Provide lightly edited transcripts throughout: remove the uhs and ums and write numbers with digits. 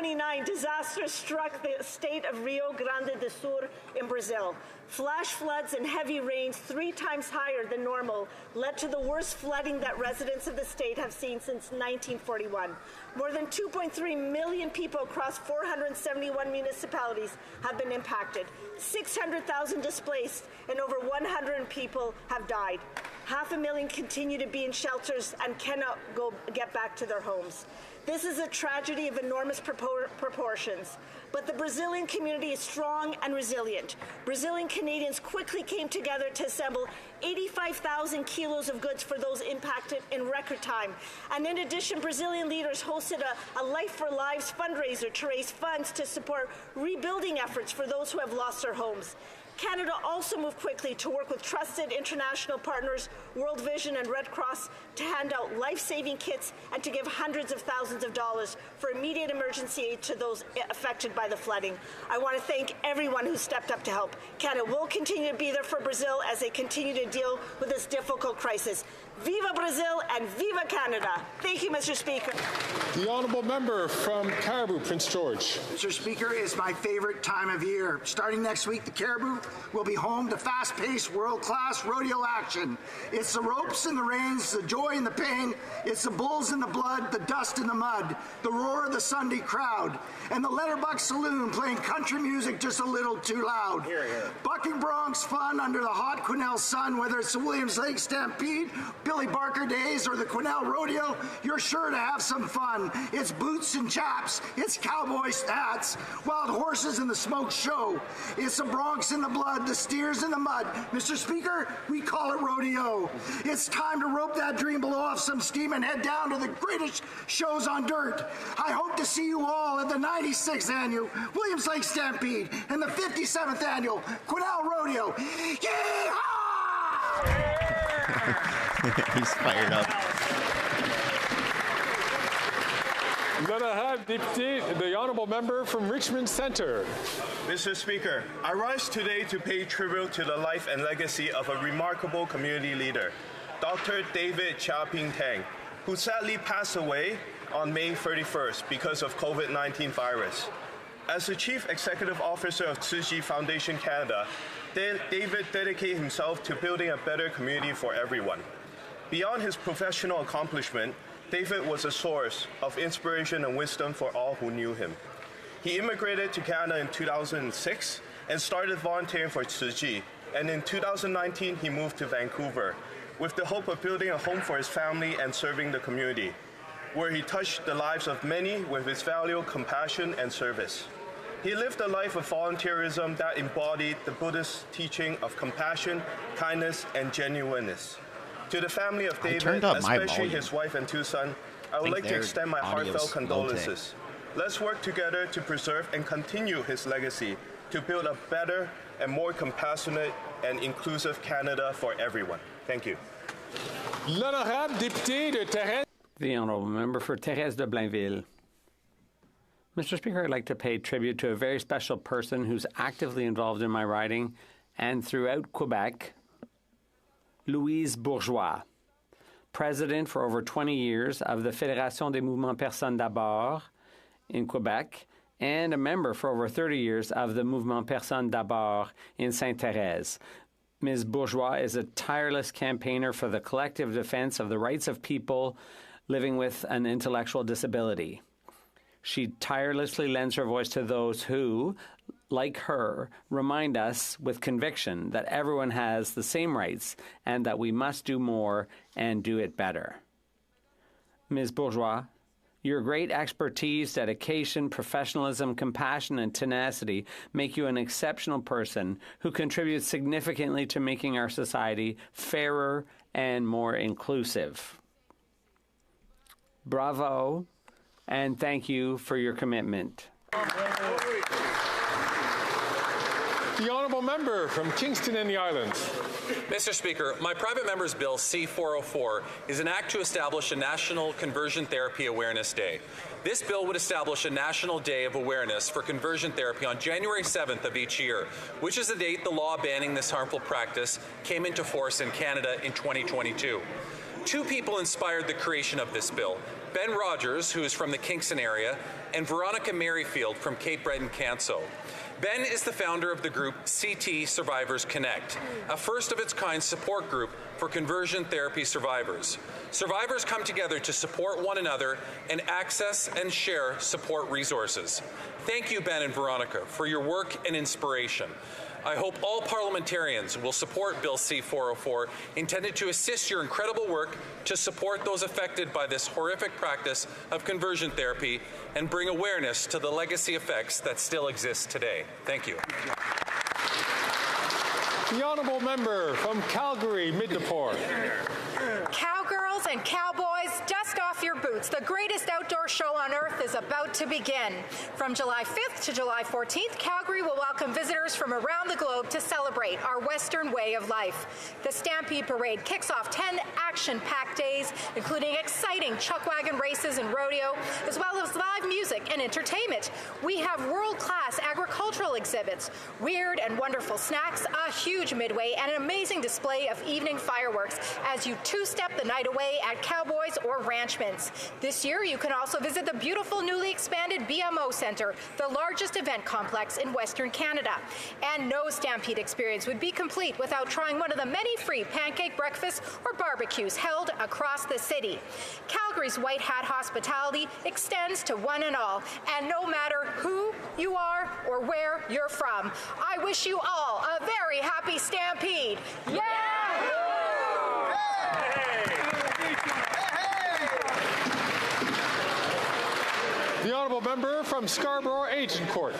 1929, disaster struck the state of Rio Grande do Sul in Brazil. Flash floods and heavy rains 3 times higher than normal led to the worst flooding that residents of the state have seen since 1941. More than 2.3 million people across 471 municipalities have been impacted. 600,000 displaced and over 100 people have died. 500,000 continue to be in shelters and cannot get back to their homes. This is a tragedy of enormous proportions, but the Brazilian community is strong and resilient. Brazilian Canadians quickly came together to assemble 85,000 kilos of goods for those impacted in record time. And in addition, Brazilian leaders hosted a Life for Lives fundraiser to raise funds to support rebuilding efforts for those who have lost their homes. Canada also moved quickly to work with trusted international partners, World Vision and Red Cross, to hand out life-saving kits and to give hundreds of thousands of dollars for immediate emergency aid to those affected by the flooding. I want to thank everyone who stepped up to help. Canada will continue to be there for Brazil as they continue to deal with this difficult crisis. Viva Brazil and Viva Canada. Thank you, Mr. Speaker. The honourable member from Caribou, Prince George. Mr. Speaker, it's my favourite time of year. Starting next week, the Caribou will be home to fast-paced, world-class rodeo action. It's the ropes and the reins, the joy and the pain. It's the bulls and the blood, the dust and the mud, the roar of the Sunday crowd, and the Letterbuck Saloon playing country music just a little too loud. Hear, hear. Bucking broncs fun under the hot Quesnel sun, whether it's the Williams Lake Stampede, Billy Barker Days, or the Quesnel Rodeo, you're sure to have some fun. It's boots and chaps, it's cowboy hats, wild horses and the smoke show. It's the broncs in the blood, the steers in the mud. Mr. Speaker, we call it rodeo. It's time to rope that dream, blow off some steam, and head down to the greatest shows on dirt. I hope to see you all at the 96th Annual Williams Lake Stampede and the 57th Annual Quesnel Rodeo. Yeehaw! He's fired up. L'honorable député, the honourable member from Richmond Centre. Mr. Speaker, I rise today to pay tribute to the life and legacy of a remarkable community leader, Dr. David Chia Ping Tang, who sadly passed away on May 31st because of COVID-19 virus. As the Chief Executive Officer of Tzu Chi Foundation Canada, David dedicated himself to building a better community for everyone. Beyond his professional accomplishment, David was a source of inspiration and wisdom for all who knew him. He immigrated to Canada in 2006 and started volunteering for Tzu Chi, and in 2019 he moved to Vancouver with the hope of building a home for his family and serving the community, where he touched the lives of many with his value of compassion and service. He lived a life of volunteerism that embodied the Buddhist teaching of compassion, kindness, and genuineness. To the family of David, especially his wife and 2 sons, I would like to extend my heartfelt condolences. Let's work together to preserve and continue his legacy to build a better and more compassionate and inclusive Canada for everyone. Thank you. L'honorable député de Thérèse. The honourable member for Thérèse de Blainville. Mr. Speaker, I'd like to pay tribute to a very special person who's actively involved in my riding and throughout Quebec, Louise Bourgeois, president for over 20 years of the Fédération des Mouvements Personnes d'Abord in Quebec, and a member for over 30 years of the Mouvement Personnes d'Abord in Sainte-Thérèse. Ms. Bourgeois is a tireless campaigner for the collective defense of the rights of people living with an intellectual disability. She tirelessly lends her voice to those who, like her, remind us with conviction that everyone has the same rights and that we must do more and do it better. Ms. Bourgeois, your great expertise, dedication, professionalism, compassion, and tenacity make you an exceptional person who contributes significantly to making our society fairer and more inclusive. Bravo, and thank you for your commitment. The honourable member from Kingston and the Islands. Mr. Speaker, my private member's bill C-404 is an act to establish a National Conversion Therapy Awareness Day. This bill would establish a National Day of Awareness for conversion therapy on January 7th of each year, which is the date the law banning this harmful practice came into force in Canada in 2022. 2 people inspired the creation of this bill. Ben Rogers, who is from the Kingston area, and Veronica Merrifield from Cape Breton-Canso. Ben is the founder of the group CT Survivors Connect, a first-of-its-kind support group for conversion therapy survivors. Survivors come together to support one another and access and share support resources. Thank you, Ben and Veronica, for your work and inspiration. I hope all parliamentarians will support Bill C-404, intended to assist your incredible work to support those affected by this horrific practice of conversion therapy and bring awareness to the legacy effects that still exist today. Thank you. The honourable member from Calgary, Mid-Port. Cowgirls and cowboys, dust off your boots. The greatest outdoor show on earth is about to begin. From July 5th to July 14th, Calgary will welcome visitors from around the globe to celebrate our Western way of life. The Stampede Parade kicks off 10 action-packed days, including exciting chuck wagon races and rodeo, as well as live music and entertainment. We have world-class agricultural exhibits, weird and wonderful snacks, a huge midway, and an amazing display of evening fireworks as you two-step the night away at Cowboys or Ranchman's. This year, you can also visit the beautiful newly expanded BMO Centre, the largest event complex in Western Canada. And no Stampede experience would be complete without trying one of the many free pancake breakfasts or barbecues held across the city. Calgary's white hat hospitality extends to one and all, and no matter who you are or where you're from, I wish you all a very happy Stampede. Yeah! The honourable member from Scarborough Agincourt.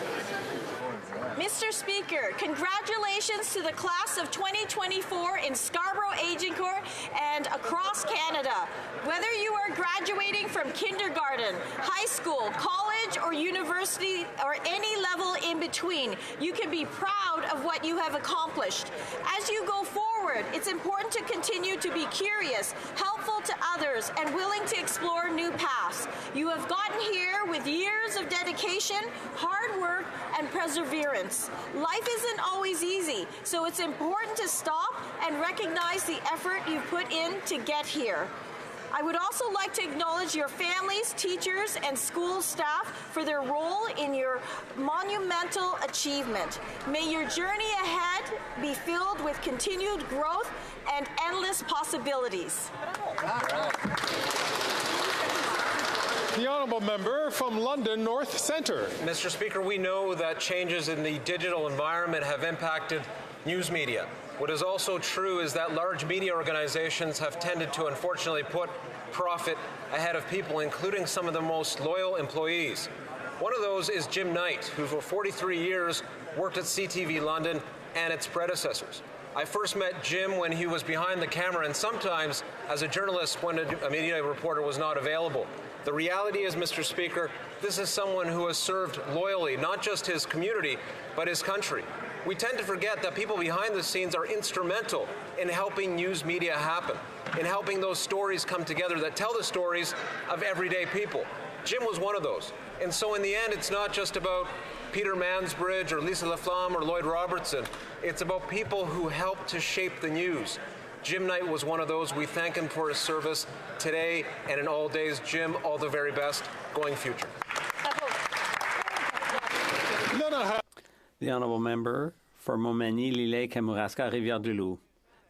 Mr. Speaker, congratulations to the class of 2024 in Scarborough Agincourt and across Canada. Whether you are graduating from kindergarten, high school, college, or university, or any level in between, you can be proud of what you have accomplished. As you go forward, it's important to continue to be curious, helpful to others, and willing to explore new paths. You have gotten here with years of dedication, hard work, and perseverance. Life isn't always easy, so it's important to stop and recognize the effort you've put in to get here. I would also like to acknowledge your families, teachers, and school staff for their role in your monumental achievement. May your journey ahead be filled with continued growth and endless possibilities. The honourable member from London North Centre. Mr. Speaker, we know that changes in the digital environment have impacted news media. What is also true is that large media organizations have tended to unfortunately put profit ahead of people, including some of the most loyal employees. One of those is Jim Knight, who for 43 years worked at CTV London and its predecessors. I first met Jim when he was behind the camera and sometimes as a journalist when a media reporter was not available. The reality is, Mr. Speaker, this is someone who has served loyally, not just his community, but his country. We tend to forget that people behind the scenes are instrumental in helping news media happen, in helping those stories come together that tell the stories of everyday people. Jim was one of those. And so in the end, it's not just about Peter Mansbridge or Lisa Laflamme or Lloyd Robertson. It's about people who helped to shape the news. Jim Knight was one of those. We thank him for his service today and in all days. Jim, all the very best going future. The honourable member for Montmagny-Lilley, Kamouraska, Rivière-du-Loup.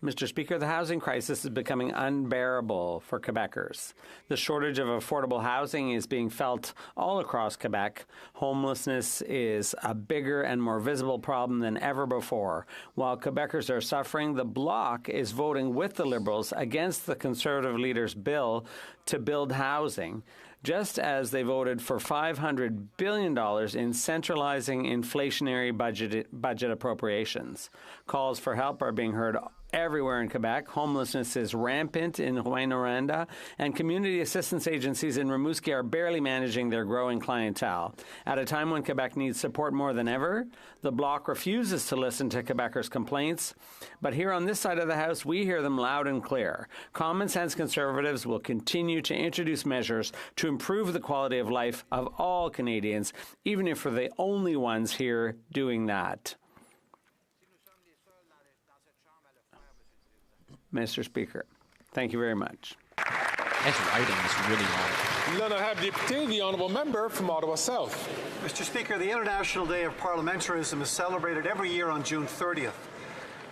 Mr. Speaker, the housing crisis is becoming unbearable for Quebecers. The shortage of affordable housing is being felt all across Quebec. Homelessness is a bigger and more visible problem than ever before. While Quebecers are suffering, the Bloc is voting with the Liberals against the Conservative leader's bill to build housing, just as they voted for $500 billion in centralizing inflationary budget appropriations. Calls for help are being heard everywhere in Quebec. Homelessness is rampant in Rouyn-Noranda, and community assistance agencies in Rimouski are barely managing their growing clientele. At a time when Quebec needs support more than ever, the Bloc refuses to listen to Quebecers' complaints. But here on this side of the House, we hear them loud and clear. Common sense Conservatives will continue to introduce measures to improve the quality of life of all Canadians, even if we're the only ones here doing that. Mr. Speaker, thank you very much. His writing is really long. L'honorable député, the honourable member from Ottawa South. Mr. Speaker, the International Day of Parliamentarism is celebrated every year on June 30th.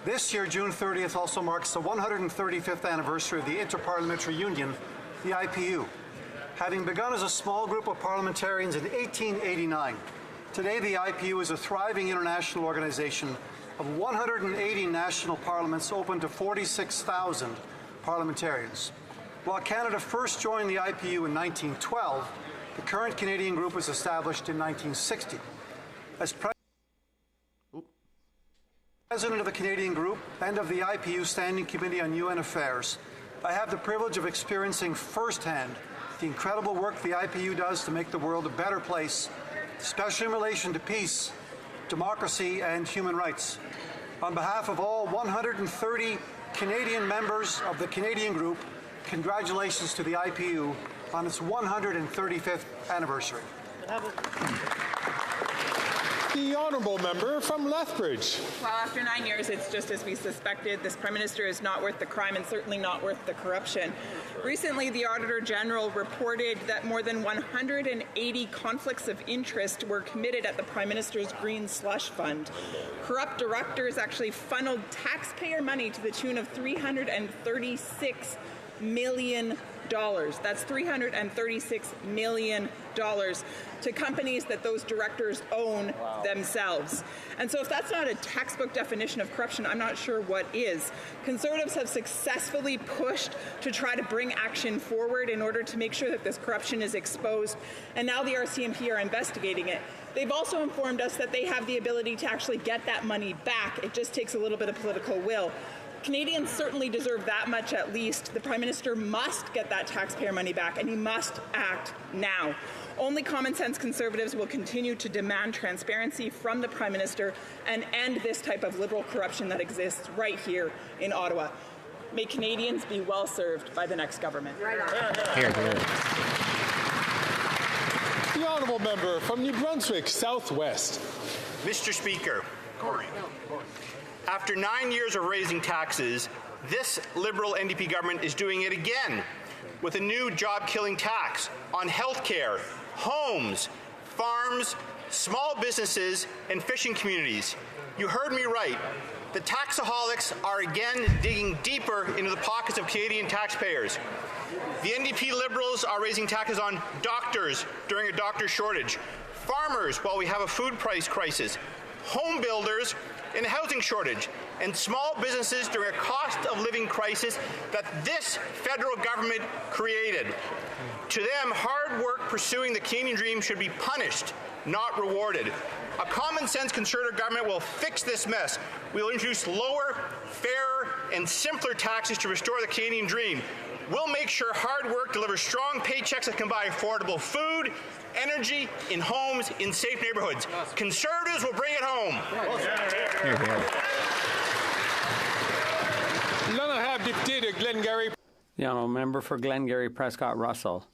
This year, June 30th also marks the 135th anniversary of the Interparliamentary Union, the IPU. Having begun as a small group of parliamentarians in 1889, today the IPU is a thriving international organization of 180 national parliaments open to 46,000 parliamentarians. While Canada first joined the IPU in 1912, the current Canadian group was established in 1960. As President of the Canadian Group and of the IPU Standing Committee on UN Affairs, I have the privilege of experiencing firsthand the incredible work the IPU does to make the world a better place, especially in relation to peace, democracy, and human rights. On behalf of all 130 Canadian members of the Canadian Group, congratulations to the IPU on its 135th anniversary. The honourable member from Lethbridge. Well, after 9 years, it's just as we suspected. This Prime Minister is not worth the crime and certainly not worth the corruption. Recently, the Auditor General reported that more than 180 conflicts of interest were committed at the Prime Minister's Green Slush Fund. Corrupt directors actually funneled taxpayer money to the tune of $336 million. That's $336 million to companies that those directors own themselves. And so if that's not a textbook definition of corruption, I'm not sure what is. Conservatives have successfully pushed to try to bring action forward in order to make sure that this corruption is exposed, and now the RCMP are investigating it. They've also informed us that they have the ability to actually get that money back. It just takes a little bit of political will. Canadians certainly deserve that much at least. The Prime Minister must get that taxpayer money back, and he must act now. Only common sense Conservatives will continue to demand transparency from the Prime Minister and end this type of liberal corruption that exists right here in Ottawa. May Canadians be well served by the next government. Here. The honourable member from New Brunswick Southwest. Mr. Speaker, after 9 years of raising taxes, this Liberal NDP government is doing it again with a new job-killing tax on healthcare, homes, farms, small businesses, and fishing communities. You heard me right. The taxaholics are again digging deeper into the pockets of Canadian taxpayers. The NDP Liberals are raising taxes on doctors during a doctor shortage, farmers while we have a food price crisis, home builders in a housing shortage, and small businesses during a cost of living crisis that this federal government created. To them, hard work pursuing the Canadian dream should be punished, not rewarded. A common sense Conservative government will fix this mess. We will introduce lower, fairer, and simpler taxes to restore the Canadian dream. We'll make sure hard work delivers strong paychecks that can buy affordable food, energy, in homes, in safe neighborhoods. Conservatives will bring it home. L'honorable député de Glengarry. The honourable member for Glengarry Prescott Russell.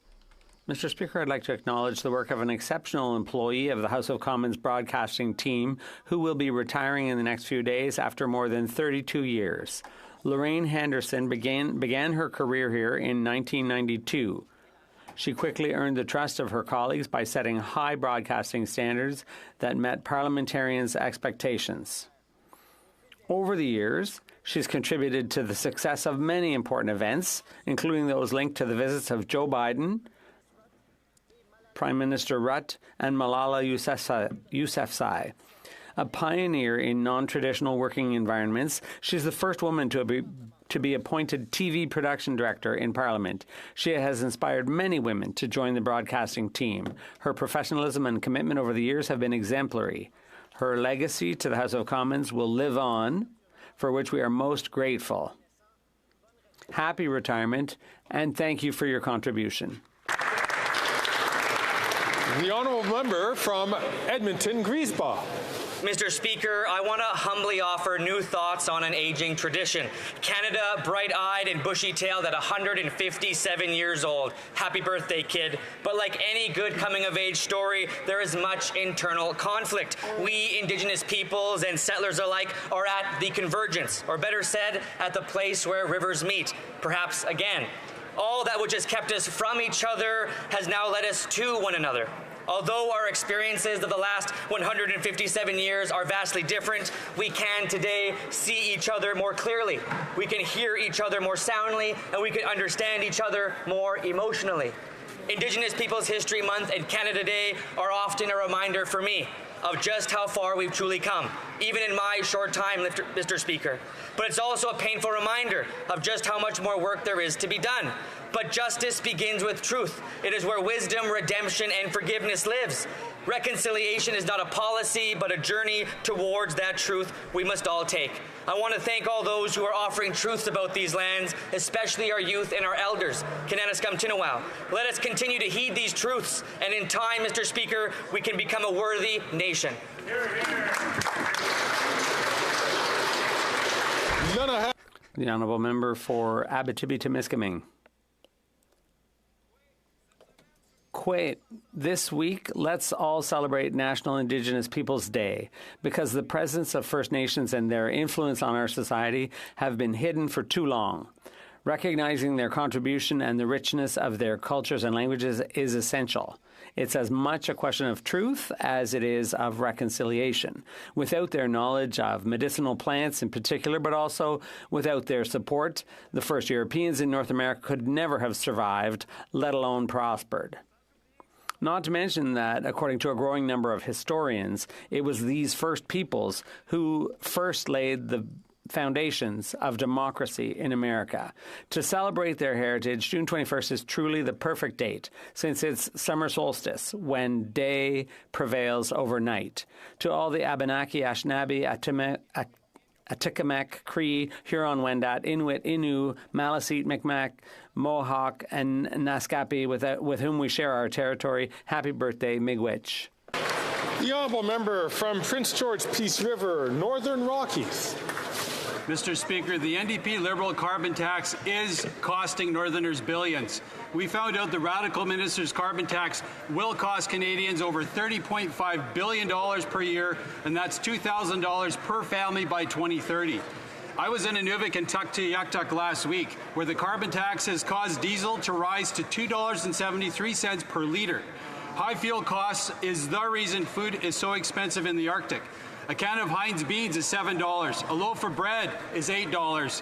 Mr. Speaker, I'd like to acknowledge the work of an exceptional employee of the House of Commons broadcasting team who will be retiring in the next few days after more than 32 years. Lorraine Henderson began her career here in 1992. She quickly earned the trust of her colleagues by setting high broadcasting standards that met parliamentarians' expectations. Over the years, she's contributed to the success of many important events, including those linked to the visits of Joe Biden, Prime Minister Rudd, and Malala Yousafzai. A pioneer in non-traditional working environments, she's the first woman to be appointed TV production director in Parliament. She has inspired many women to join the broadcasting team. Her professionalism and commitment over the years have been exemplary. Her legacy to the House of Commons will live on, for which we are most grateful. Happy retirement, and thank you for your contribution. The honourable member from Edmonton Griesbach. Mr. Speaker, I want to humbly offer new thoughts on an aging tradition. Canada, bright-eyed and bushy-tailed at 157 years old. Happy birthday, kid. But like any good coming-of-age story, there is much internal conflict. We, Indigenous peoples and settlers alike, are at the convergence, or better said, at the place where rivers meet. Perhaps, again, All that which has kept us from each other has now led us to one another. Although our experiences of the last 157 years are vastly different, we can today see each other more clearly. We can hear each other more soundly, and we can understand each other more emotionally. Indigenous Peoples History Month and Canada Day are often a reminder for me of just how far we've truly come, even in my short time, Mr. Speaker. But it's also a painful reminder of just how much more work there is to be done. But justice begins with truth. It is where wisdom, redemption, and forgiveness lives. Reconciliation is not a policy, but a journey towards that truth we must all take. I want to thank all those who are offering truths about these lands, especially our youth and our elders. Kananaskam-Tinawau. Let us continue to heed these truths, and in time, Mr. Speaker, we can become a worthy nation. The honourable member for Abitibi-Temiskaming. This week, let's all celebrate National Indigenous Peoples Day because the presence of First Nations and their influence on our society have been hidden for too long. Recognizing their contribution and the richness of their cultures and languages is essential. It's as much a question of truth as it is of reconciliation. Without their knowledge of medicinal plants in particular, but also without their support, the first Europeans in North America could never have survived, let alone prospered. Not to mention that, according to a growing number of historians, it was these first peoples who first laid the foundations of democracy in America. To celebrate their heritage, June 21st is truly the perfect date, since it's summer solstice, when day prevails over night. To all the Abenaki, Anishinaabe, Atikamekw, Cree, Huron-Wendat, Inuit, Innu, Maliseet, Mi'kmaq, Mohawk, and Naskapi, with whom we share our territory. Happy birthday, Miigwech. The honourable member from Prince George Peace River, Northern Rockies. Mr. Speaker, the NDP Liberal carbon tax is costing Northerners billions. We found out the Radical minister's carbon tax will cost Canadians over $30.5 billion per year, and that's $2,000 per family by 2030. I was in Inuvik and Tuktoyaktuk last week, where the carbon tax has caused diesel to rise to $2.73 per litre. High fuel costs is the reason food is so expensive in the Arctic. A can of Heinz beans is $7. A loaf of bread is $8.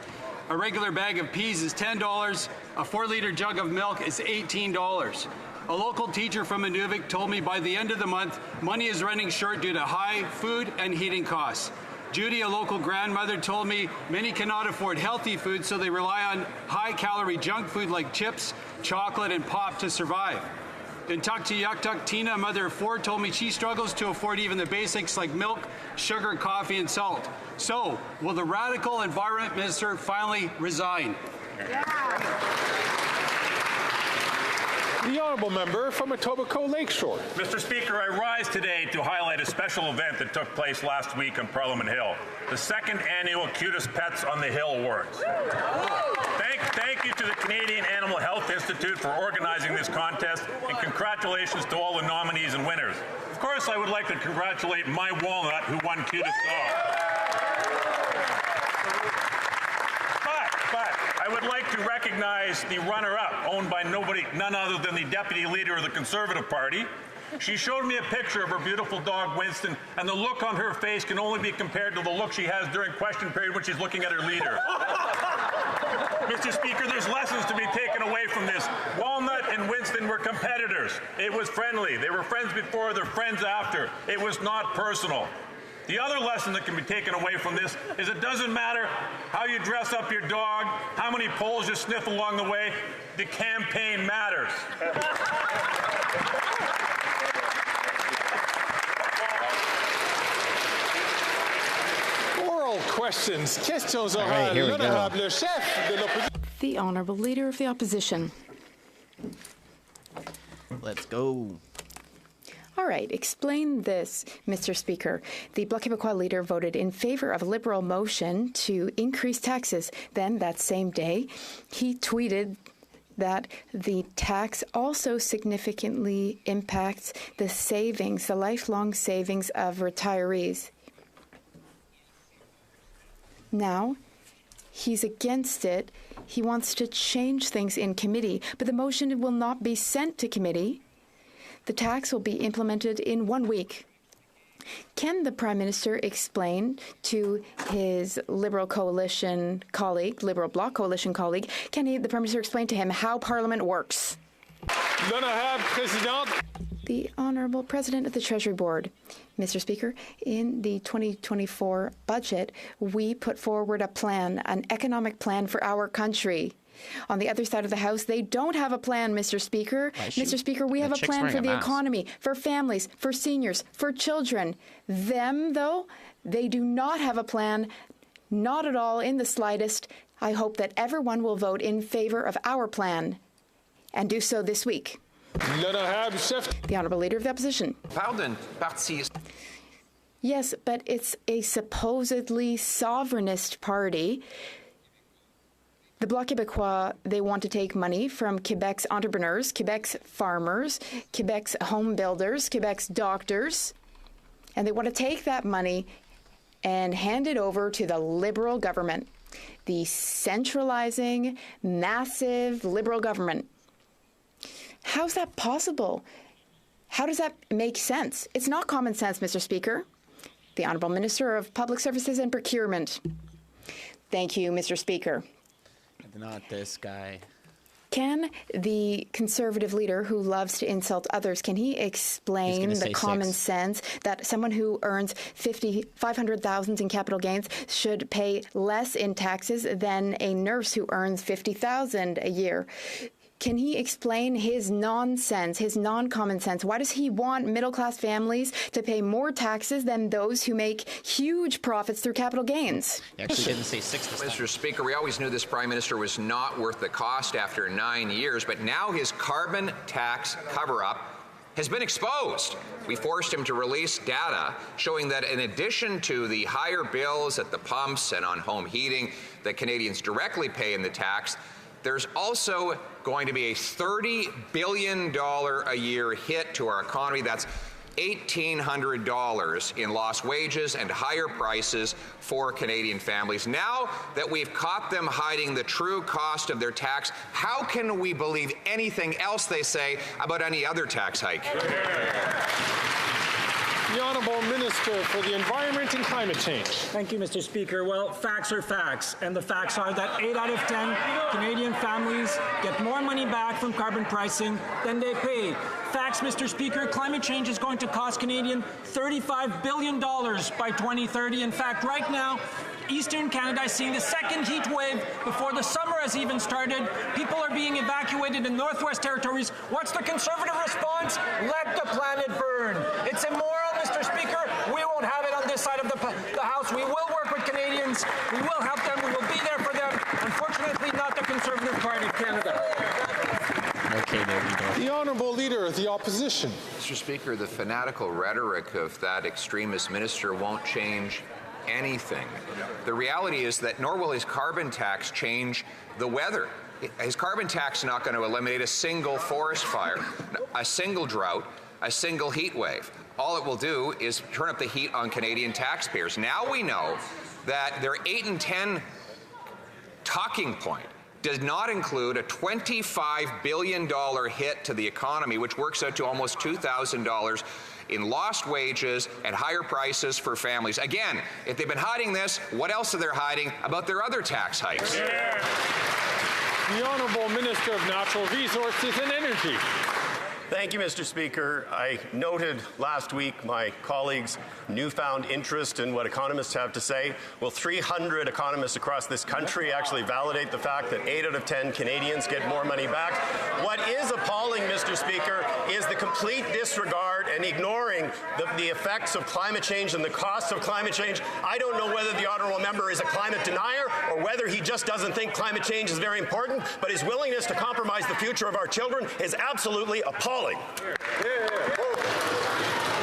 A regular bag of peas is $10. A 4-liter jug of milk is $18. A local teacher from Inuvik told me by the end of the month, money is running short due to high food and heating costs. Judy, a local grandmother, told me many cannot afford healthy food, so they rely on high-calorie junk food like chips, chocolate, and pop to survive. In Tuktoyaktuk, Tina, a mother of 4, told me she struggles to afford even the basics like milk, sugar, coffee, and salt. So, will the radical environment minister finally resign? The honourable member from Etobicoke Lakeshore. Mr. Speaker, I rise today to highlight a special event that took place last week on Parliament Hill, the 2nd annual Cutest Pets on the Hill Awards. Thank you to the Canadian Animal Health Institute for organizing this contest, and congratulations to all the nominees and winners. Of course, I would like to congratulate my walnut, who won Cutest Dog. But I would like to recognize the runner-up, owned by none other than the Deputy Leader of the Conservative Party. She showed me a picture of her beautiful dog, Winston, and the look on her face can only be compared to the look she has during question period when she's looking at her leader. Mr. Speaker, there's lessons to be taken away from this. Walnut and Winston were competitors. It was friendly. They were friends before, they're friends after. It was not personal. The other lesson that can be taken away from this is it doesn't matter how you dress up your dog, how many poles you sniff along the way, the campaign matters. Oral questions. Questions orales. Right, here we go. L'honorable chef de l'opposition. The Honourable Leader of the Opposition. Let's go. All right, explain this, Mr. Speaker. The Bloc Québécois leader voted in favour of a Liberal motion to increase taxes. Then, that same day, he tweeted that the tax also significantly impacts the savings, the lifelong savings of retirees. Now, He's against it. He wants to change things in committee, but the motion will not be sent to committee. The tax will be implemented in 1 week. Can the Prime Minister explain to his Liberal coalition colleague, Liberal Bloc coalition colleague, the Prime Minister explain to him how Parliament works? The Honourable President of the Treasury Board. Mr. Speaker, in the 2024 budget, we put forward a plan, an economic plan for our country. On the other side of the House, they don't have a plan, Mr. Speaker. Mr. Speaker, we have a plan for the economy, for families, for seniors, for children. Them, though, they do not have a plan, not at all in the slightest. I hope that everyone will vote in favour of our plan and do so this week. The Honourable Leader of the Opposition. Yes, but it's a supposedly sovereignist party. The Bloc Québécois, they want to take money from Quebec's entrepreneurs, Quebec's farmers, Quebec's home builders, Quebec's doctors, and they want to take that money and hand it over to the Liberal government, the centralizing, massive Liberal government. How's that possible? How does that make sense? It's not common sense, Mr. Speaker. The Honourable Minister of Public Services and Procurement. Thank you, Mr. Speaker. Not this guy. Can the Conservative leader who loves to insult others, can he explain the common sense that someone who earns $500,000 in capital gains should pay less in taxes than a nurse who earns $50,000 a year? Can he explain his nonsense, his non-common sense? Why does he want middle-class families to pay more taxes than those who make huge profits through capital gains? He actually didn't say 6 this time. Mr. Speaker, we always knew this Prime Minister was not worth the cost after 9 years, but now his carbon tax cover-up has been exposed. We forced him to release data showing that in addition to the higher bills at the pumps and on home heating that Canadians directly pay in the tax, there's also going to be a $30 billion a year hit to our economy. That's $1,800 in lost wages and higher prices for Canadian families. Now that we've caught them hiding the true cost of their tax, how can we believe anything else they say about any other tax hike? The Honourable Minister for the Environment and Climate Change. Thank you, Mr. Speaker. Well, facts are facts, and the facts are that 8 out of 10 Canadian families get more money back from carbon pricing than they pay. Facts, Mr. Speaker, climate change is going to cost Canadian $35 billion by 2030. In fact, right now, Eastern Canada is seeing the second heat wave before the summer has even started. People are being evacuated in Northwest Territories. What's the Conservative response? Let the planet burn. It's immoral, Mr. Speaker. We won't have it on this side of the House. We will work with Canadians. We will help them. We will be there for them. Unfortunately, not the Conservative Party of Canada. Okay, there we go. The Honourable Leader of the Opposition. Mr. Speaker, the fanatical rhetoric of that extremist minister won't change anything. The reality is that nor will his carbon tax change the weather. His carbon tax is not going to eliminate a single forest fire, a single drought, a single heat wave. All it will do is turn up the heat on Canadian taxpayers. Now we know that their 8 and 10 talking point does not include a $25 billion hit to the economy, which works out to almost $2,000 in lost wages and higher prices for families. Again, if they've been hiding this, what else are they hiding about their other tax hikes? Yeah. The Honourable Minister of Natural Resources and Energy. Thank you, Mr. Speaker. I noted last week my colleagues' newfound interest in what economists have to say. Well, 300 economists across this country actually validate the fact that 8 out of 10 Canadians get more money back. What is appalling, Mr. Speaker, is the complete disregard and ignoring the effects of climate change and the costs of climate change. I don't know whether the honourable member is a climate denier or whether he just doesn't think climate change is very important, but his willingness to compromise the future of our children is absolutely appalling.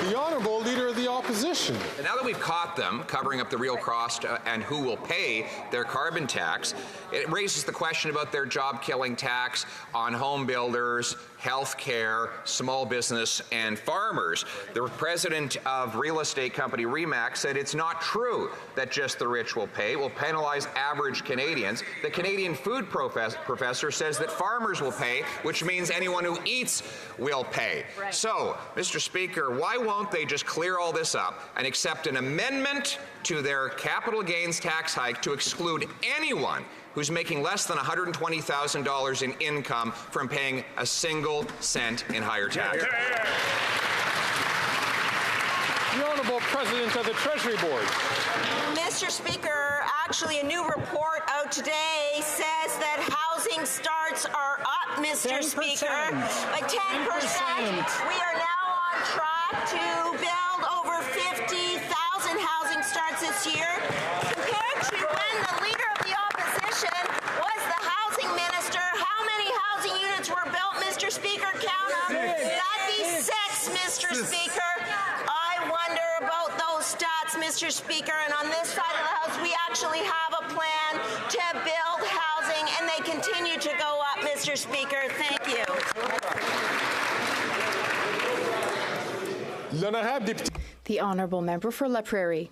The Honourable Leader of the Opposition. And now that we've caught them covering up the real cost and who will pay their carbon tax, it raises the question about their job-killing tax on home builders, healthcare, small business, and farmers. The president of real estate company Remax said it's not true that just the rich will pay. It will penalize average Canadians. The Canadian food professor says that farmers will pay, which means anyone who eats will pay. Right. So, Mr. Speaker, why won't they just clear all this up and accept an amendment to their capital gains tax hike to exclude anyone who's making less than $120,000 in income from paying a single cent in higher tax? The Honourable President of the Treasury Board. Mr. Speaker, actually a new report out today says that housing starts are up, Mr. 10%. Speaker, by 10%. We are now on track to build over 50,000 housing starts this year, compared to when the Leader of the Opposition was the housing minister. How many housing units were built, Mr. Speaker? Count them. That'd be 6, Mr. Speaker. I wonder about those stats, Mr. Speaker, and on this side of the House, we actually have a plan to build housing, and they continue to go up, Mr. Speaker. Thank you. The Honourable Member for La Prairie.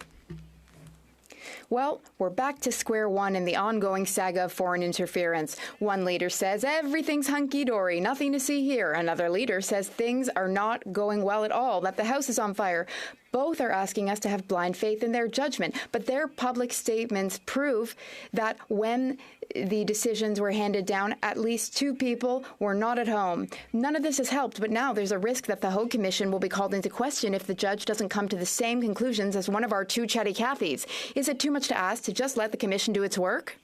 Well, we're back to square one in the ongoing saga of foreign interference. One leader says everything's hunky-dory, nothing to see here. Another leader says things are not going well at all, that the House is on fire. Both are asking us to have blind faith in their judgment, but their public statements prove that when the decisions were handed down, at least 2 people were not at home. None of this has helped, but now there's a risk that the Hogue Commission will be called into question if the judge doesn't come to the same conclusions as one of our 2 chatty Cathys. Is it too much to ask to just let the Commission do its work?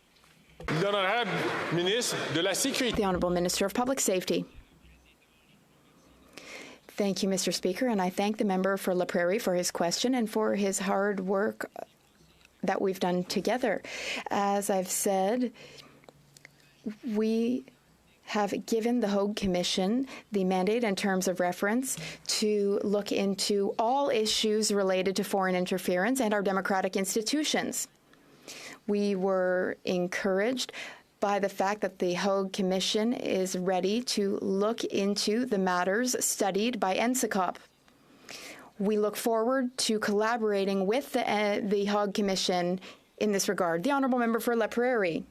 The Honourable Minister of Public Safety. Thank you, Mr. Speaker, and I thank the member for La Prairie for his question and for his hard work that we've done together. As I've said, we have given the Hogue Commission the mandate and terms of reference to look into all issues related to foreign interference and our democratic institutions. We were encouraged by the fact that the Hogue Commission is ready to look into the matters studied by NSICOP. We look forward to collaborating with the Hogue Commission in this regard. The Honourable Member for La Prairie.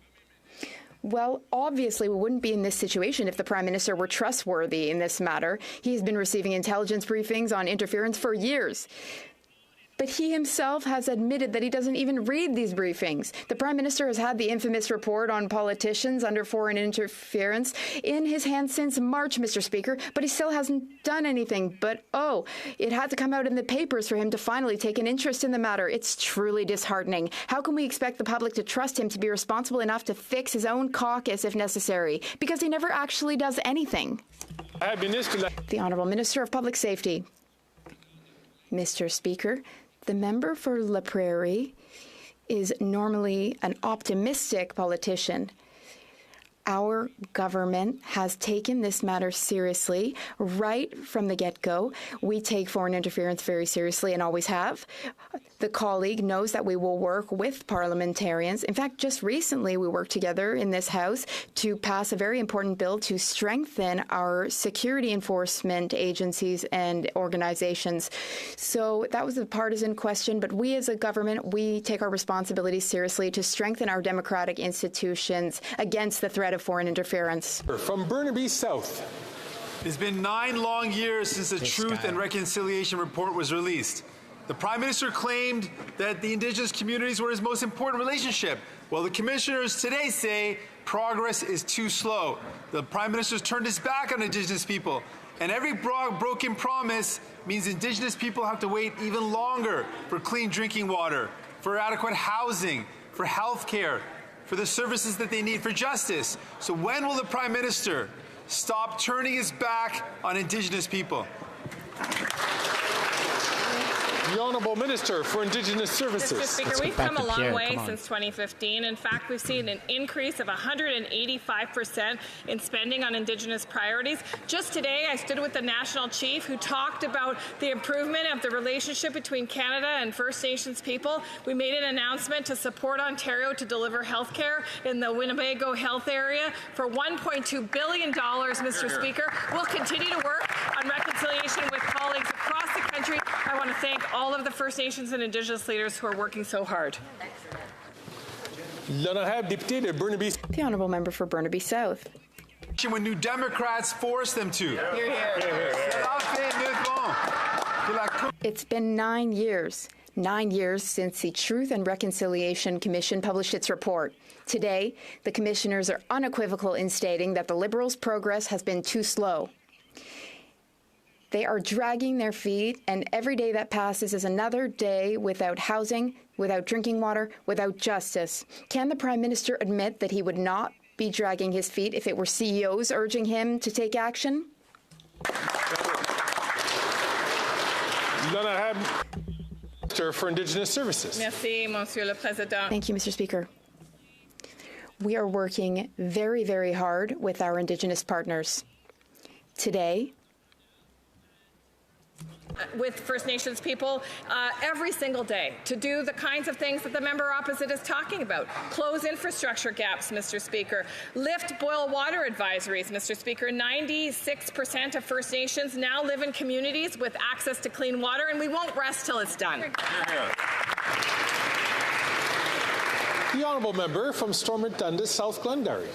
Well, obviously, we wouldn't be in this situation if the Prime Minister were trustworthy in this matter. He's been receiving intelligence briefings on interference for years. But he himself has admitted that he doesn't even read these briefings. The Prime Minister has had the infamous report on politicians under foreign interference in his hand since March, Mr. Speaker, but he still hasn't done anything. But, it had to come out in the papers for him to finally take an interest in the matter. It's truly disheartening. How can we expect the public to trust him to be responsible enough to fix his own caucus if necessary? Because he never actually does anything. The Honourable Minister of Public Safety. Mr. Speaker, the member for La Prairie is normally an optimistic politician. Our government has taken this matter seriously right from the get-go. We take foreign interference very seriously and always have. The colleague knows that we will work with parliamentarians. In fact, just recently we worked together in this House to pass a very important bill to strengthen our security enforcement agencies and organizations. So that was a partisan question, but we as a government, we take our responsibilities seriously to strengthen our democratic institutions against the threat of foreign interference. From Burnaby South. It's been 9 long years since the Truth and Reconciliation Report was released. The Prime Minister claimed that the Indigenous communities were his most important relationship. Well, the commissioners today say progress is too slow. The Prime Minister's turned his back on Indigenous people. And every broken promise means Indigenous people have to wait even longer for clean drinking water, for adequate housing, for health care, for the services that they need, for justice. So when will the Prime Minister stop turning his back on Indigenous people? The Honourable Minister for Indigenous Services. Mr. Speaker, we've come a long way since 2015. In fact, we've seen an increase of 185% in spending on Indigenous priorities. Just today, I stood with the National Chief who talked about the improvement of the relationship between Canada and First Nations people. We made an announcement to support Ontario to deliver health care in the Winnebago health area for $1.2 billion, Mr. Speaker. We'll continue to work on reconciliation with colleagues across the country. I want to thank all of the First Nations and Indigenous leaders who are working so hard. The Honourable Member for Burnaby South. When New Democrats force them to. Hear, hear. It's been 9 years. 9 years since the Truth and Reconciliation Commission published its report. Today, the commissioners are unequivocal in stating that the Liberals' progress has been too slow. They are dragging their feet, and every day that passes is another day without housing, without drinking water, without justice. Can the Prime Minister admit that he would not be dragging his feet if it were CEOs urging him to take action? Minister for Indigenous Services. Merci, Monsieur le Président. Thank you, Mr. Speaker. We are working very, very hard with our Indigenous partners. Today, with First Nations people every single day to do the kinds of things that the member opposite is talking about. Close infrastructure gaps, Mr. Speaker. Lift boil water advisories, Mr. Speaker. 96% of First Nations now live in communities with access to clean water, and we won't rest till it's done. The Honourable Member from Stormont Dundas, South Glengarry.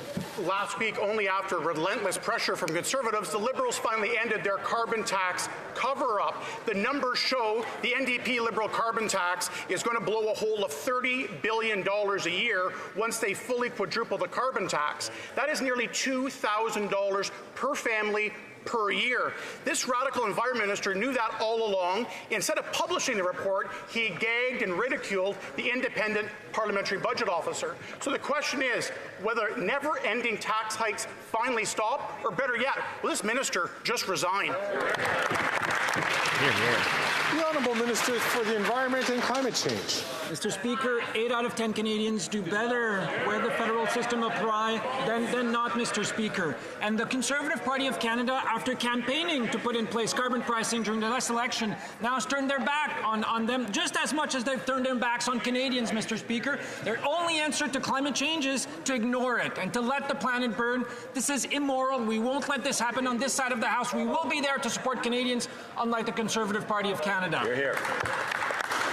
Last week, only after relentless pressure from Conservatives, the Liberals finally ended their carbon tax cover-up. The numbers show the NDP Liberal carbon tax is going to blow a hole of $30 billion a year once they fully quadruple the carbon tax. That is nearly $2,000 per family per year. This radical environment minister knew that all along. Instead of publishing the report, he gagged and ridiculed the independent parliamentary budget officer. So the question is whether never-ending tax hikes finally stop, or better yet, will this minister just resign? Hear, hear. The Honourable Minister for the Environment and Climate Change. Mr. Speaker, 8 out of 10 Canadians do better where the federal system apply than not, Mr. Speaker. And the Conservative Party of Canada, after campaigning to put in place carbon pricing during the last election, now has turned their back on them just as much as they've turned their backs on Canadians, Mr. Speaker. Their only answer to climate change is to ignore it and to let the planet burn. This is immoral. We won't let this happen on this side of the House. We will be there to support Canadians, unlike the Conservative Party of Canada. Hear, hear.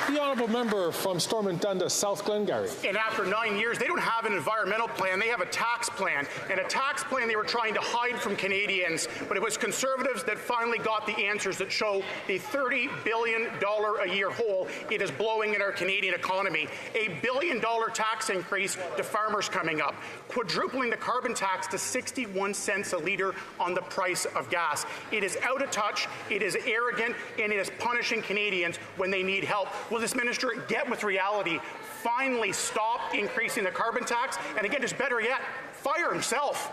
The Honourable Member from Stormont Dundas, South Glengarry. And after 9 years, they don't have an environmental plan, they have a tax plan. And a tax plan they were trying to hide from Canadians, but it was Conservatives that finally got the answers that show the $30 billion a year hole it is blowing in our Canadian economy. A $1 billion tax increase to farmers coming up. Quadrupling the carbon tax to 61 cents a litre on the price of gas. It is out of touch, it is arrogant, and it is punishing Canadians when they need help. Will this minister get with reality, finally stop increasing the carbon tax, and again, just better yet, fire himself?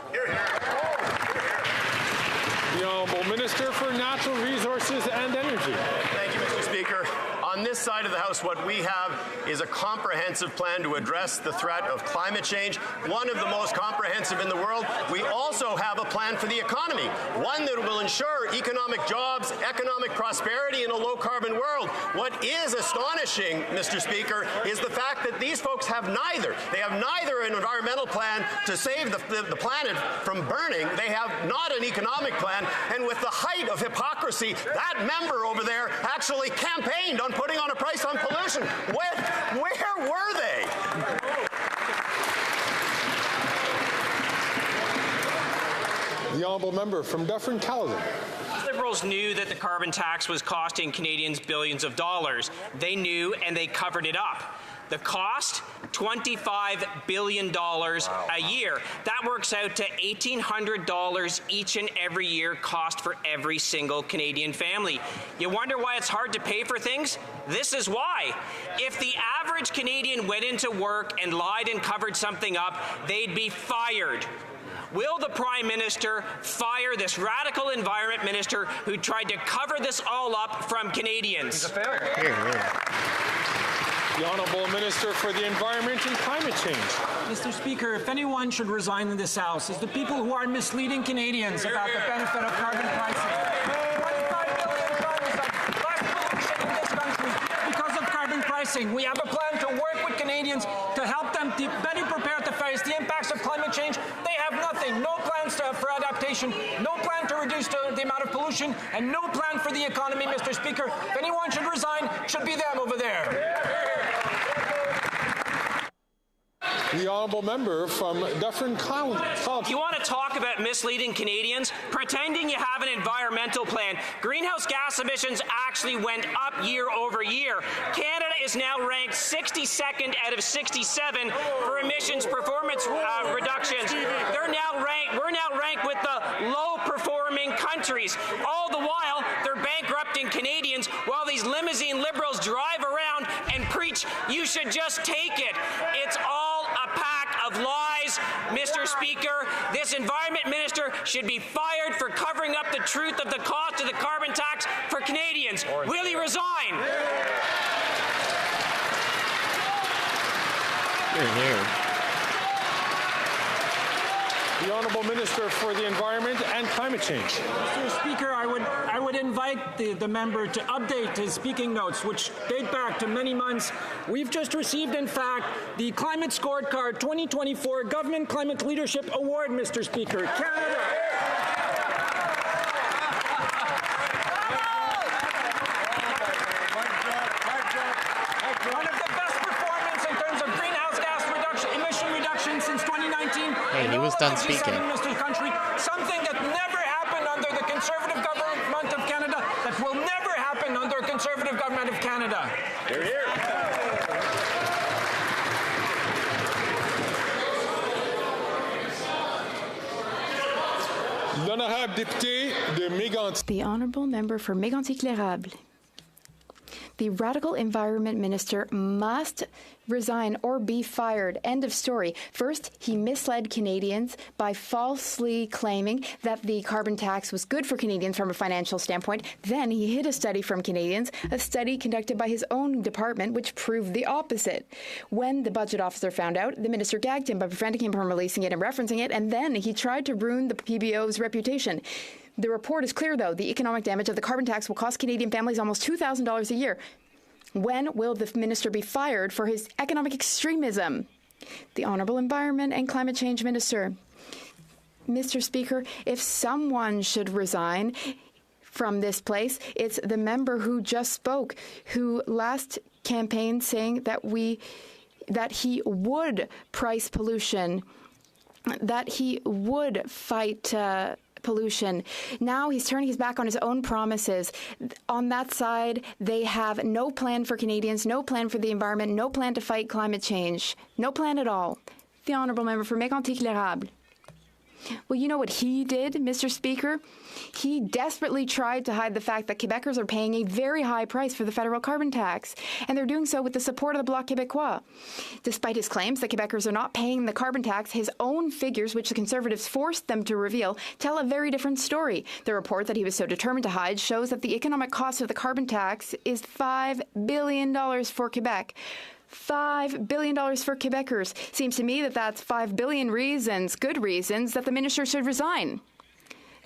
The Honourable Minister for Natural Resources and Energy. Thank you, Mr. Speaker. On this side of the House, what we have is a comprehensive plan to address the threat of climate change, one of the most comprehensive in the world. We also have a plan for the economy, one that will ensure economic jobs, economic prosperity in a low-carbon world. What is astonishing, Mr. Speaker, is the fact that these folks have neither. They have neither an environmental plan to save the planet from burning. They have not an economic plan. And with the height of hypocrisy, that member over there actually campaigned on putting on a price on pollution. Where were they? The Honourable Member from Dufferin-Caledon. Liberals knew that the carbon tax was costing Canadians billions of dollars. They knew and they covered it up. The cost, $25 billion a year. That works out to $1,800 each and every year cost for every single Canadian family. You wonder why it's hard to pay for things? This is why. If the average Canadian went into work and lied and covered something up, they'd be fired. Will the Prime Minister fire this radical environment minister who tried to cover this all up from Canadians? He's a failure. The Honourable Minister for the Environment and Climate Change. Mr. Speaker, if anyone should resign in this House, it's the people who are misleading Canadians about the benefit of carbon pricing. 25 million tons of less pollution in this country because of carbon pricing. We have a plan to work with Canadians to help them better prepare to face the impacts of climate change. They have nothing. No plans for adaptation, no plan to reduce the amount of pollution, and no plan for the economy, Mr. Speaker. If anyone should resign, it should be them over there. The Honourable Member from Dufferin-Caledon. You want to talk about misleading Canadians? Pretending you have an environmental plan. Greenhouse gas emissions actually went up year over year. Canada is now ranked 62nd out of 67 for emissions performance reductions. We're now ranked with the low-performing countries. All the while, they're bankrupting Canadians while these limousine Liberals drive around and preach, you should just take it. It's all a pack of lies, Mr. Speaker. This environment minister should be fired for covering up the truth of the cost of the carbon tax for Canadians. Will he resign? Here. The Honourable Minister for the Environment and Climate Change. Mr. Speaker, I would invite the member to update his speaking notes, which date back to many months. We've just received, in fact, the Climate Scorecard 2024 Government Climate Leadership Award, Mr. Speaker. Canada. One of the best performance in terms of greenhouse gas emission reduction since 2019. Hey, he was done speaking. Mr. Country, something that never happened under the Conservative government of Canada, that will never happen under a Conservative government of Canada. Hear, hear. L'honorable député de Mégantic. The Honourable Member for Mégantic-L'Érable. The radical environment minister must resign or be fired. End of story. First, he misled Canadians by falsely claiming that the carbon tax was good for Canadians from a financial standpoint. Then he hid a study from Canadians, a study conducted by his own department, which proved the opposite. When the budget officer found out, the minister gagged him by preventing him from releasing it and referencing it, and then he tried to ruin the PBO's reputation. The report is clear, though. The economic damage of the carbon tax will cost Canadian families almost $2,000 a year. When will the minister be fired for his economic extremism? The Honourable Environment and Climate Change Minister. Mr. Speaker, if someone should resign from this place, it's the member who just spoke, who last campaigned saying that he would price pollution, that he would fight pollution. Now he's turning his back on his own promises. On that side, they have no plan for Canadians, no plan for the environment, no plan to fight climate change. No plan at all. The Honourable Member for Mégantic-L'Érable. Well, you know what he did, Mr. Speaker? He desperately tried to hide the fact that Quebecers are paying a very high price for the federal carbon tax, and they're doing so with the support of the Bloc Québécois. Despite his claims that Quebecers are not paying the carbon tax, his own figures, which the Conservatives forced them to reveal, tell a very different story. The report that he was so determined to hide shows that the economic cost of the carbon tax is $5 billion for Quebec. $5 billion for Quebecers. Seems to me that that's 5 billion reasons, good reasons, that the minister should resign.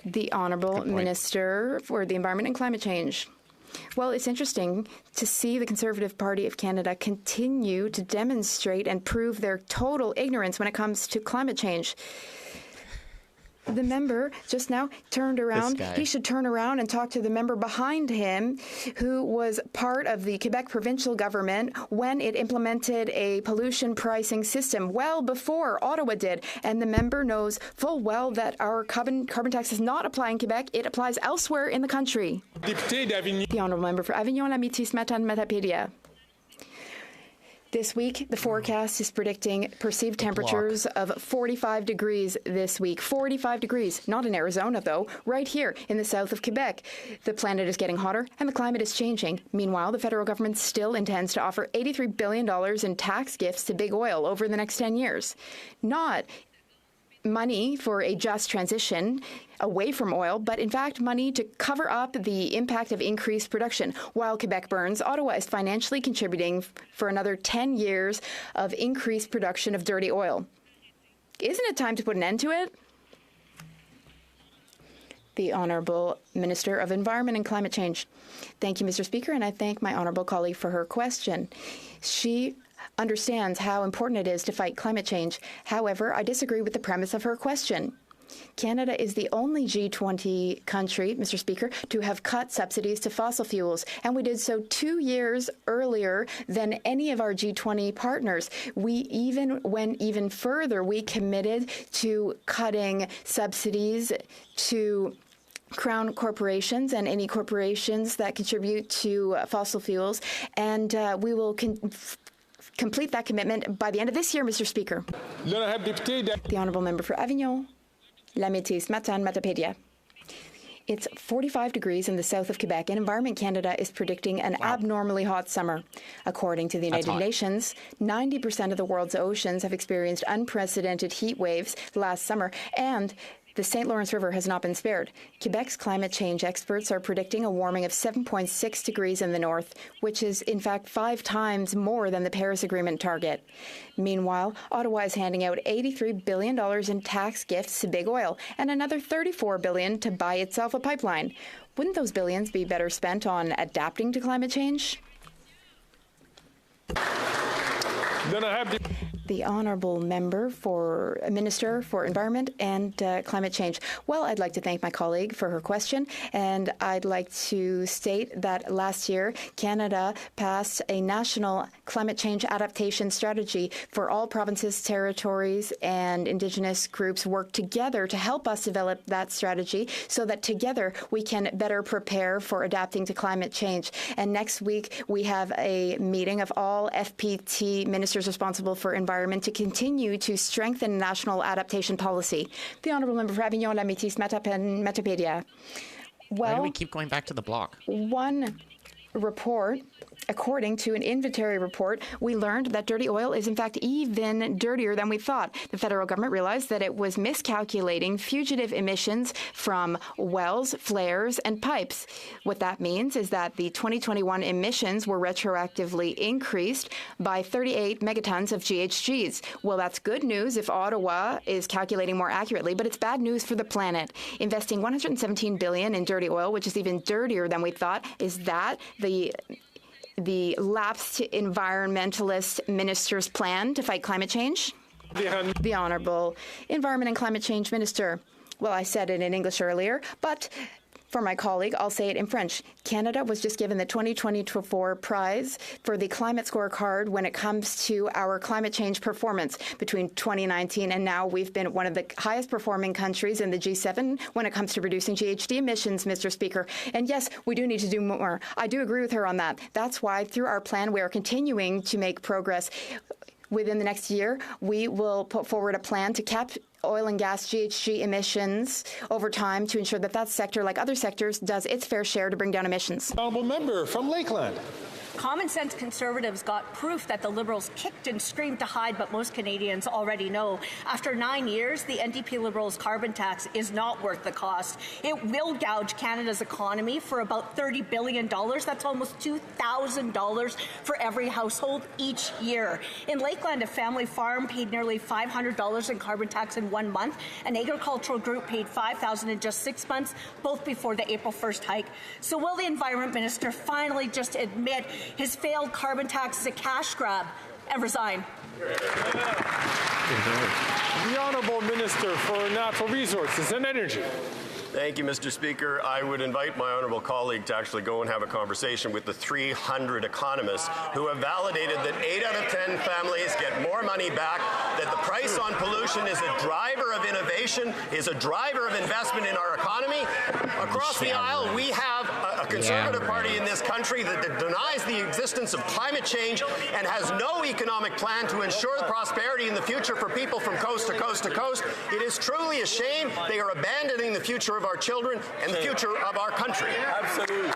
The Honourable Minister for the Environment and Climate Change. Well, it's interesting to see the Conservative Party of Canada continue to demonstrate and prove their total ignorance when it comes to climate change. The member just now turned around. He should turn around and talk to the member behind him who was part of the Quebec provincial government when it implemented a pollution pricing system well before Ottawa did. And the member knows full well that our carbon tax does not apply in Quebec. It applies elsewhere in the country. The Honourable Member for Avignon-Lamitis-Matane-Matapédia. This week, the forecast is predicting perceived temperatures of 45 degrees this week. 45 degrees. Not in Arizona, though. Right here in the south of Quebec. The planet is getting hotter and the climate is changing. Meanwhile, the federal government still intends to offer $83 billion in tax gifts to big oil over the next 10 years. Not money for a just transition away from oil, but in fact money to cover up the impact of increased production. While Quebec burns, Ottawa is financially contributing for another 10 years of increased production of dirty oil. Isn't it time to put an end to it? The Honourable Minister of Environment and Climate Change. Thank you, Mr. Speaker, and I thank my honourable colleague for her question. She understands how important it is to fight climate change. However, I disagree with the premise of her question. Canada is the only G20 country, Mr. Speaker, to have cut subsidies to fossil fuels, and we did so 2 years earlier than any of our G20 partners. We even went even further. We committed to cutting subsidies to Crown corporations and any corporations that contribute to fossil fuels, and we will complete that commitment by the end of this year, Mr. Speaker. The Honourable Member for Avignon. La Métis, Matane, Matapédia. It's 45 degrees in the south of Quebec, and Environment Canada is predicting an abnormally hot summer. According to the United Nations, 90% of the world's oceans have experienced unprecedented heat waves last summer, and the St. Lawrence River has not been spared. Quebec's climate change experts are predicting a warming of 7.6 degrees in the north, which is in fact 5 times more than the Paris Agreement target. Meanwhile, Ottawa is handing out $83 billion in tax gifts to big oil and another $34 billion to buy itself a pipeline. Wouldn't those billions be better spent on adapting to climate change? Then I have the Honourable Member for Minister for Environment and Climate Change. Well, I'd like to thank my colleague for her question, and I'd like to state that last year Canada passed a national climate change adaptation strategy for all provinces, territories, and Indigenous groups work together to help us develop that strategy so that together we can better prepare for adapting to climate change. And next week we have a meeting of all FPT ministers responsible for environment to continue to strengthen national adaptation policy. The Honourable Member for Avignon, La Métis, Matapédia. Well, why do we keep going back to the block? One report, according to an inventory report, we learned that dirty oil is in fact even dirtier than we thought. The federal government realized that it was miscalculating fugitive emissions from wells, flares, and pipes. What that means is that the 2021 emissions were retroactively increased by 38 megatons of GHGs. Well, that's good news if Ottawa is calculating more accurately, but it's bad news for the planet. Investing $117 billion in dirty oil, which is even dirtier than we thought, is that the lapsed environmentalist minister's plan to fight climate change? The Honourable Environment and Climate Change Minister. Well, I said it in English earlier, but for my colleague, I'll say it in French. Canada was just given the 2024 prize for the climate scorecard when it comes to our climate change performance. Between 2019 and now, we've been one of the highest performing countries in the G7 when it comes to reducing GHG emissions, Mr. Speaker. And yes, we do need to do more. I do agree with her on that. That's why through our plan, we are continuing to make progress. Within the next year, we will put forward a plan to cap oil and gas GHG emissions over time to ensure that that sector, like other sectors, does its fair share to bring down emissions. Honourable Member from Lakeland. Common sense Conservatives got proof that the Liberals kicked and screamed to hide, but most Canadians already know. After 9 years, the NDP Liberals' carbon tax is not worth the cost. It will gouge Canada's economy for about $30 billion. That's almost $2,000 for every household each year. In Lakeland, a family farm paid nearly $500 in carbon tax in 1 month. An agricultural group paid $5,000 in just 6 months, both before the April 1st hike. So will the Environment Minister finally just admit his failed carbon tax is a cash grab and resign? The Honourable Minister for Natural Resources and Energy. Thank you, Mr. Speaker. I would invite my honourable colleague to actually go and have a conversation with the 300 economists who have validated that 8 out of 10 families get more money back, that the price on pollution is a driver of innovation, is a driver of investment in our economy. Across the aisle, we have a Conservative Party in this country that denies the existence of climate change and has no economic plan to ensure the prosperity in the future for people from coast to coast to coast. It is truly a shame. They are abandoning the future of our children and the future of our country. Absolutely.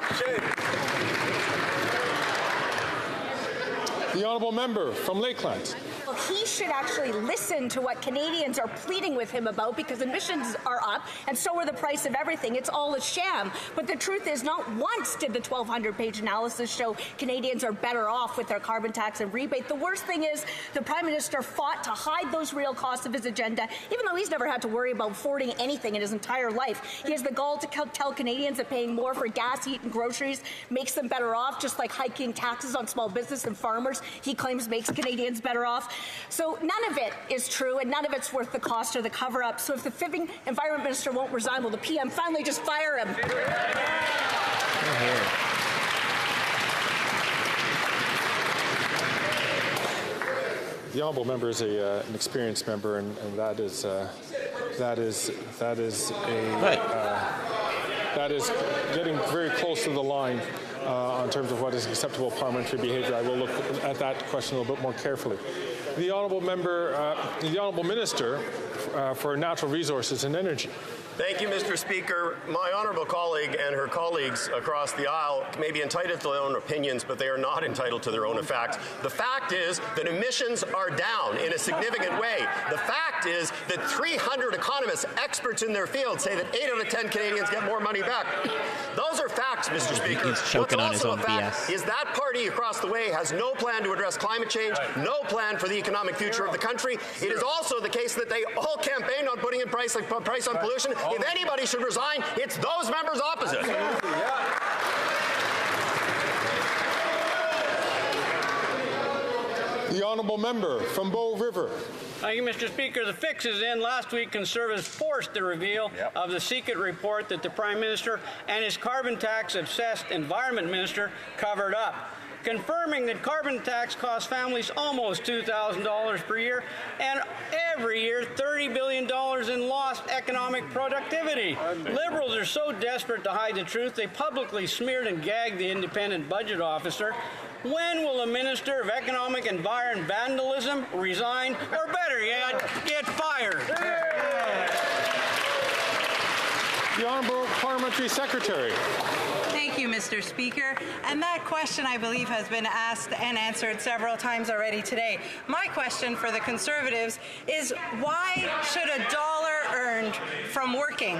The honourable member from Lakeland. Well, he should actually listen to what Canadians are pleading with him about, because emissions are up and so are the price of everything. It's all a sham. But the truth is, not once did the 1,200-page analysis show Canadians are better off with their carbon tax and rebate. The worst thing is the Prime Minister fought to hide those real costs of his agenda, even though he's never had to worry about affording anything in his entire life. He has the gall to tell Canadians that paying more for gas, heat and groceries makes them better off, just like hiking taxes on small business and farmers he claims makes Canadians better off. So none of it is true, and none of it's worth the cost or the cover-up. So if the fibbing Environment Minister won't resign, will the PM finally just fire him? The honourable member is an experienced member, and that is getting very close to the line in terms of what is acceptable parliamentary behaviour. I will look at that question a little bit more carefully. The honourable member, the honourable minister for Natural Resources and Energy. Thank you, Mr. Speaker. My honourable colleague and her colleagues across the aisle may be entitled to their own opinions, but they are not entitled to their own facts. The fact is that emissions are down in a significant way. The fact is that 300 economists, experts in their field, say that 8 out of 10 Canadians get more money back. Those are facts, Mr. Speaker. He's choking on his own BS. Is that party across the way has no plan to address climate change, no plan for the economic future of the country. It is also the case that they all campaign on putting in price on pollution. If anybody should resign, it's those members opposite. The honourable member from Bow River. Thank you, Mr. Speaker. The fix is in. Last week, Conservatives forced the reveal of the secret report that the Prime Minister and his carbon tax-obsessed Environment Minister covered up, confirming that carbon tax costs families almost $2,000 per year, and every year $30 billion in lost economic productivity. Liberals are so desperate to hide the truth, they publicly smeared and gagged the independent budget officer. When will the Minister of Economic Environment Vandalism resign, or better yet, get fired? The Honourable Parliamentary Secretary. Thank you, Mr. Speaker. And that question, I believe, has been asked and answered several times already today. My question for the Conservatives is, why should a dollar earned from working,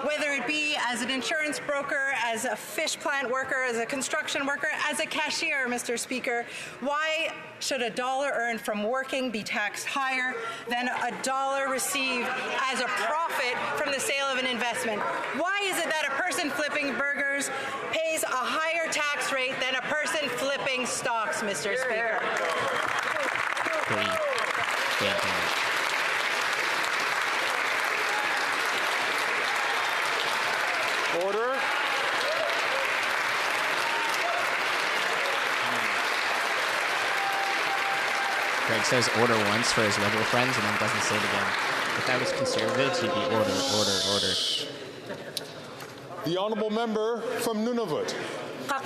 whether it be as an insurance broker, as a fish plant worker, as a construction worker, as a cashier, Mr. Speaker, why should a dollar earned from working be taxed higher than a dollar received as a profit from the sale of an investment? Why is it that a person flipping burgers pays a higher tax rate than a person flipping stocks, Mr. Speaker? Order. Greg says order once for his Liberal friends and then doesn't say it again. If that was Conservatives, he'd be order. The honourable member from Nunavut.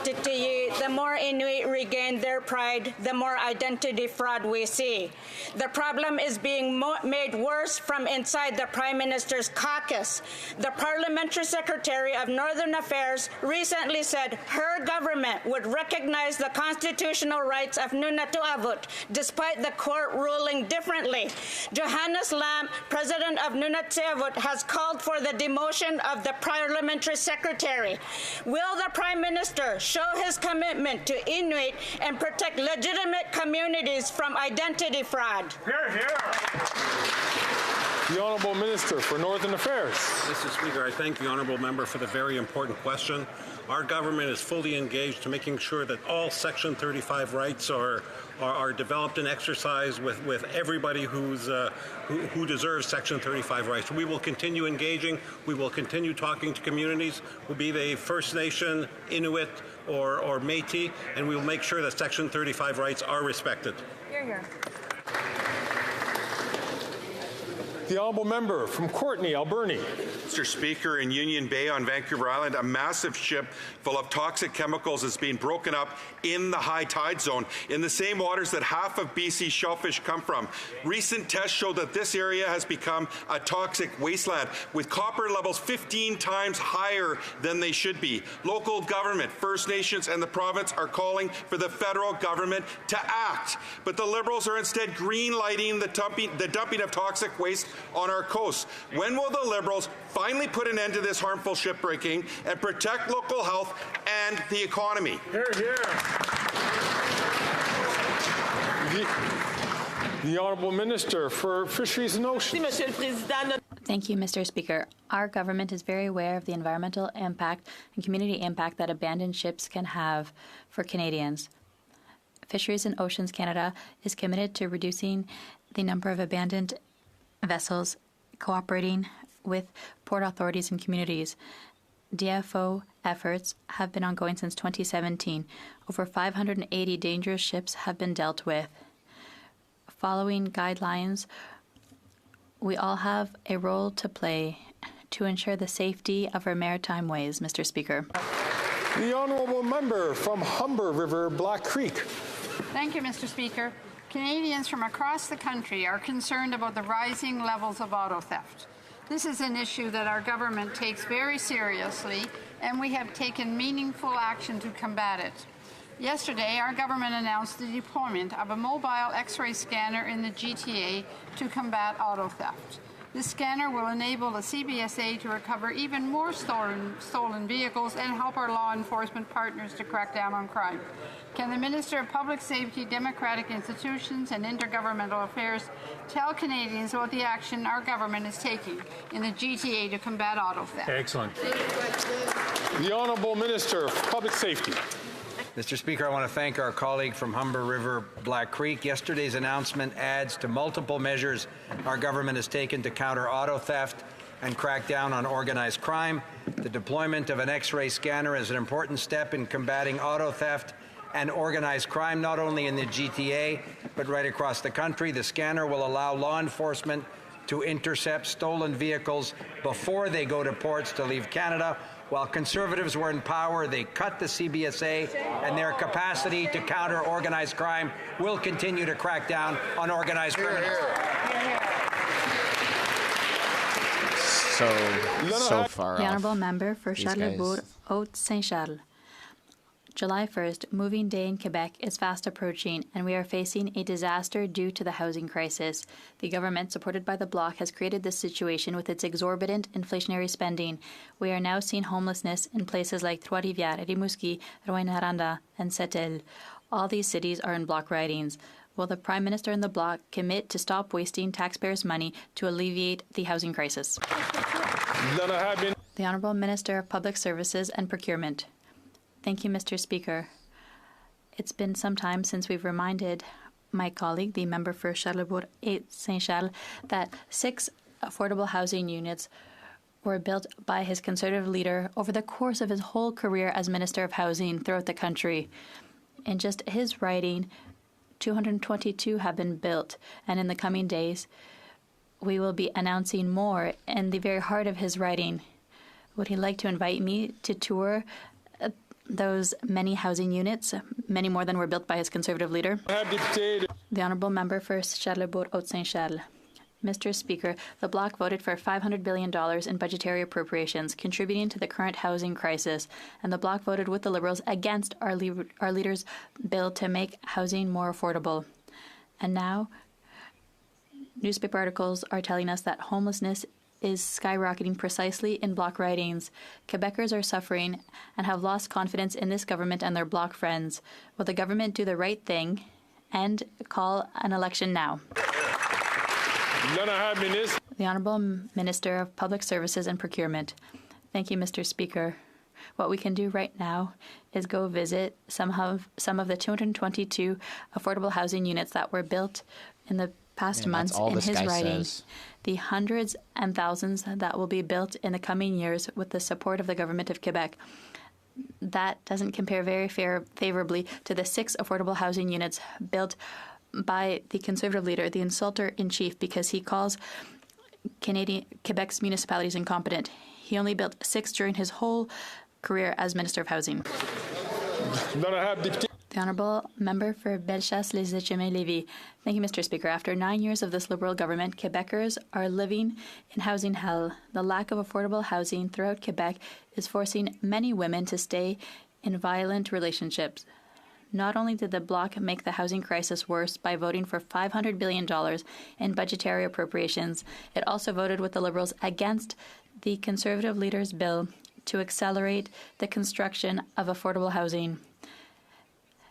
The more Inuit regain their pride, the more identity fraud we see. The problem is being made worse from inside the Prime Minister's caucus. The Parliamentary Secretary of Northern Affairs recently said her government would recognize the constitutional rights of Nunavut, despite the court ruling differently. Johannes Lamb, President of Nunavut, has called for the demotion of the Parliamentary Secretary. Will the Prime Minister show his commitment to Inuit and protect legitimate communities from identity fraud? Hear, hear. The Honourable Minister for Northern Affairs. Mr. Speaker, I thank the Honourable Member for the very important question. Our government is fully engaged to making sure that all Section 35 rights are developed and exercised with everybody who deserves Section 35 rights. We will continue engaging. We will continue talking to communities, will be they First Nation, Inuit, or Métis, and we will make sure that Section 35 rights are respected. Hear, hear. The honourable member from Courtenay, Alberni. Mr. Speaker, in Union Bay on Vancouver Island, a massive ship full of toxic chemicals is being broken up in the high tide zone, in the same waters that half of BC shellfish come from. Recent tests show that this area has become a toxic wasteland, with copper levels 15 times higher than they should be. Local government, First Nations, and the province are calling for the federal government to act, but the Liberals are instead green-lighting the dumping of toxic waste on our coast. When will the Liberals finally put an end to this harmful shipbreaking and protect local health and the economy? Hear, hear. The Honourable Minister for Fisheries and Oceans. Thank you, Mr. Speaker. Our government is very aware of the environmental impact and community impact that abandoned ships can have for Canadians. Fisheries and Oceans Canada is committed to reducing the number of abandoned vessels, cooperating with port authorities and communities. DFO efforts have been ongoing since 2017. Over 580 dangerous ships have been dealt with. Following guidelines, we all have a role to play to ensure the safety of our maritime ways, Mr. Speaker. The Honourable Member from Humber River, Black Creek. Thank you, Mr. Speaker. Canadians from across the country are concerned about the rising levels of auto theft. This is an issue that our government takes very seriously, and we have taken meaningful action to combat it. Yesterday, our government announced the deployment of a mobile X-ray scanner in the GTA to combat auto theft. This scanner will enable the CBSA to recover even more stolen vehicles and help our law enforcement partners to crack down on crime. Can the Minister of Public Safety, Democratic Institutions and Intergovernmental Affairs tell Canadians about the action our government is taking in the GTA to combat auto theft? Excellent. The Honourable Minister of Public Safety. Mr. Speaker, I want to thank our colleague from Humber River, Black Creek. Yesterday's announcement adds to multiple measures our government has taken to counter auto theft and crack down on organized crime. The deployment of an X-ray scanner is an important step in combating auto theft and organized crime, not only in the GTA, but right across the country. The scanner will allow law enforcement to intercept stolen vehicles before they go to ports to leave Canada. While Conservatives were in power, they cut the CBSA, and their capacity to counter organized crime will continue to crack down on organized criminals. So far The off. Honourable Member for These Charlebourg, Haute-Saint-Charles. July 1st, moving day in Quebec is fast approaching, and we are facing a disaster due to the housing crisis. The government, supported by the Bloc, has created this situation with its exorbitant inflationary spending. We are now seeing homelessness in places like Trois-Rivières, Rimouski, Rouyn-Noranda, and Sept-Îles. All these cities are in Bloc ridings. Will the Prime Minister and the Bloc commit to stop wasting taxpayers' money to alleviate the housing crisis? The Honourable Minister of Public Services and Procurement. Thank you, Mr. Speaker. It's been some time since we've reminded my colleague, the member for Charlebourg et Saint-Charles, that 6 affordable housing units were built by his Conservative leader over the course of his whole career as Minister of Housing throughout the country. In just his writing, 222 have been built, and in the coming days, we will be announcing more in the very heart of his writing. Would he like to invite me to tour those many housing units, many more than were built by his Conservative leader? The Honourable Member for Charlebourg Haute-Saint-Charles. Mr. Speaker, the Bloc voted for $500 billion in budgetary appropriations, contributing to the current housing crisis, and the Bloc voted with the Liberals against our leader's bill to make housing more affordable. And now, newspaper articles are telling us that homelessness is skyrocketing precisely in Bloc ridings. Quebecers are suffering and have lost confidence in this government and their Bloc friends. Will the government do the right thing and call an election now? The Honourable Minister of Public Services and Procurement. Thank you, Mr. Speaker. What we can do right now is go visit some of the 222 affordable housing units that were built in the past months in his writing. The hundreds and thousands that will be built in the coming years with the support of the Government of Quebec. That doesn't compare very favorably to the 6 affordable housing units built by the Conservative leader, the insulter-in-chief, because he calls Quebec's municipalities incompetent. He only built 6 during his whole career as Minister of Housing. The Honourable Member for Bellechasse-les-Etchemins-Lévis. Thank you, Mr. Speaker. After 9 years of this Liberal government, Quebecers are living in housing hell. The lack of affordable housing throughout Quebec is forcing many women to stay in violent relationships. Not only did the Bloc make the housing crisis worse by voting for $500 billion in budgetary appropriations, it also voted with the Liberals against the Conservative leader's bill to accelerate the construction of affordable housing.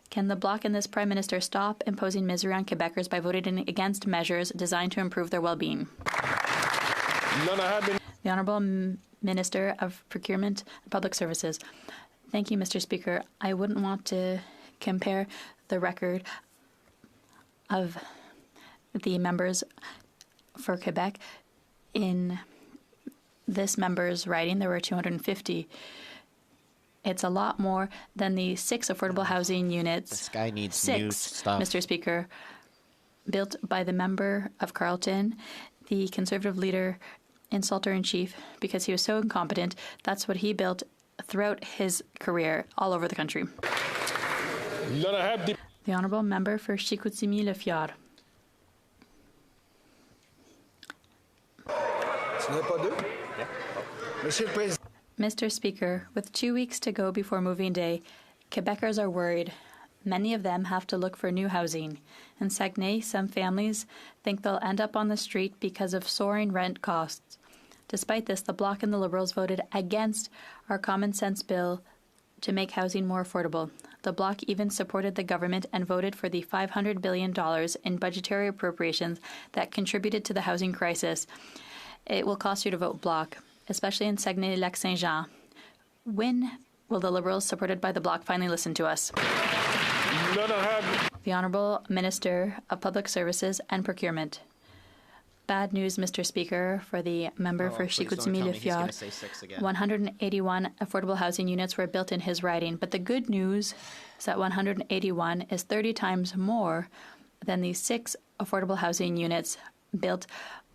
Can the Bloc and this Prime Minister stop imposing misery on Quebecers by voting against measures designed to improve their well-being? The Honourable Minister of Procurement and Public Services. Thank you, Mr. Speaker. I wouldn't want to compare the record of the members for Quebec. In this member's riding, there were 250. It's a lot more than the 6 affordable housing units. This guy needs 6, new stuff. Mr. Speaker, built by the member of Carleton, the Conservative leader, insulter-in-chief, because he was so incompetent. That's what he built throughout his career all over the country. The Honourable Member for Chicoutimi-Le-Fjord. Mr. Speaker, with 2 weeks to go before moving day, Quebecers are worried. Many of them have to look for new housing. In Saguenay, some families think they'll end up on the street because of soaring rent costs. Despite this, the Bloc and the Liberals voted against our common sense bill to make housing more affordable. The Bloc even supported the government and voted for the $500 billion in budgetary appropriations that contributed to the housing crisis. It will cost you to vote Bloc, especially in Saguenay-Lac-Saint-Jean. When will the Liberals, supported by the Bloc, finally listen to us? The Honourable Minister of Public Services and Procurement. Bad news, Mr. Speaker, for the member for Chicoutimi-Le-Fjord. 181 affordable housing units were built in his riding, but the good news is that 181 is 30 times more than the 6 affordable housing units built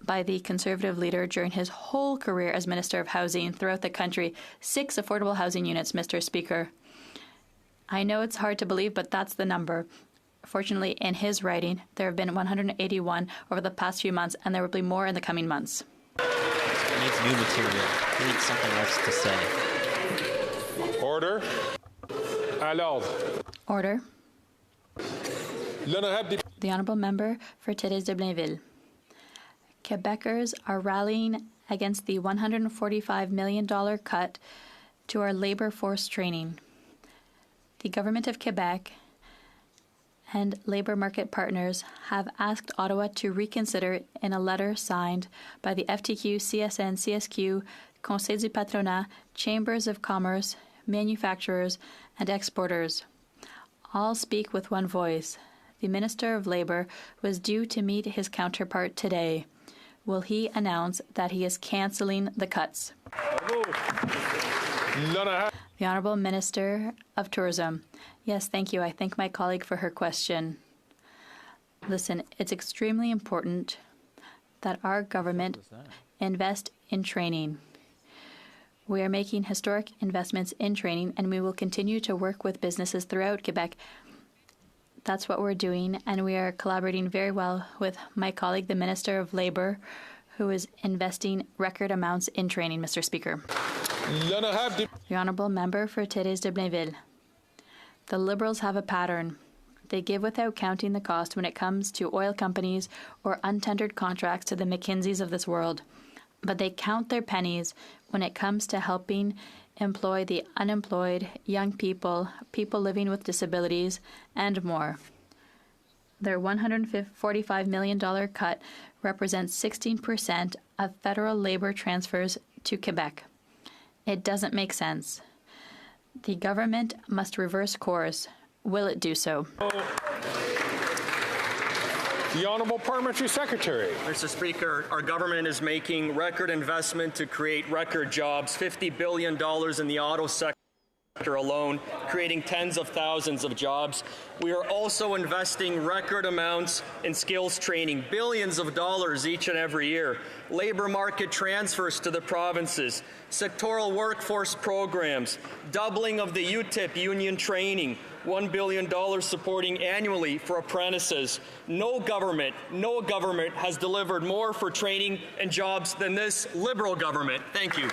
by the Conservative leader during his whole career as Minister of Housing throughout the country. 6 affordable housing units, Mr. Speaker. I know it's hard to believe, but that's the number. Fortunately, in his writing, there have been 181 over the past few months, and there will be more in the coming months. He needs new material. He needs something else to say. Order. À l'ordre. Order. The Honourable Member for Thérèse de Blainville. Quebecers are rallying against the $145 million cut to our labour force training. The Government of Quebec and labour market partners have asked Ottawa to reconsider in a letter signed by the FTQ, CSN, CSQ, Conseil du Patronat, Chambers of Commerce, manufacturers, and exporters. All speak with one voice. The Minister of Labour was due to meet his counterpart today. Will he announce that he is cancelling the cuts? The Honourable Minister of Tourism. Yes, thank you. I thank my colleague for her question. Listen, it's extremely important that our government invest in training. We are making historic investments in training, and we will continue to work with businesses throughout Quebec. That's what we're doing, and we are collaborating very well with my colleague, the Minister of Labour, who is investing record amounts in training, Mr. Speaker. The Honourable Member for Thérèse de Blainville. The Liberals have a pattern. They give without counting the cost when it comes to oil companies or untendered contracts to the McKinseys of this world. But they count their pennies when it comes to helping employ the unemployed, young people, people living with disabilities, and more. Their $145 million cut represents 16% of federal labor transfers to Quebec. It doesn't make sense. The government must reverse course. Will it do so? The Honourable Parliamentary Secretary. Mr. Speaker, our government is making record investment to create record jobs, $50 billion in the auto sector. alone, creating tens of thousands of jobs. We are also investing record amounts in skills training, billions of dollars each and every year, labor market transfers to the provinces, sectoral workforce programs, doubling of the UTIP union training, $1 billion supporting annually for apprentices. No government has delivered more for training and jobs than this Liberal government. Thank you.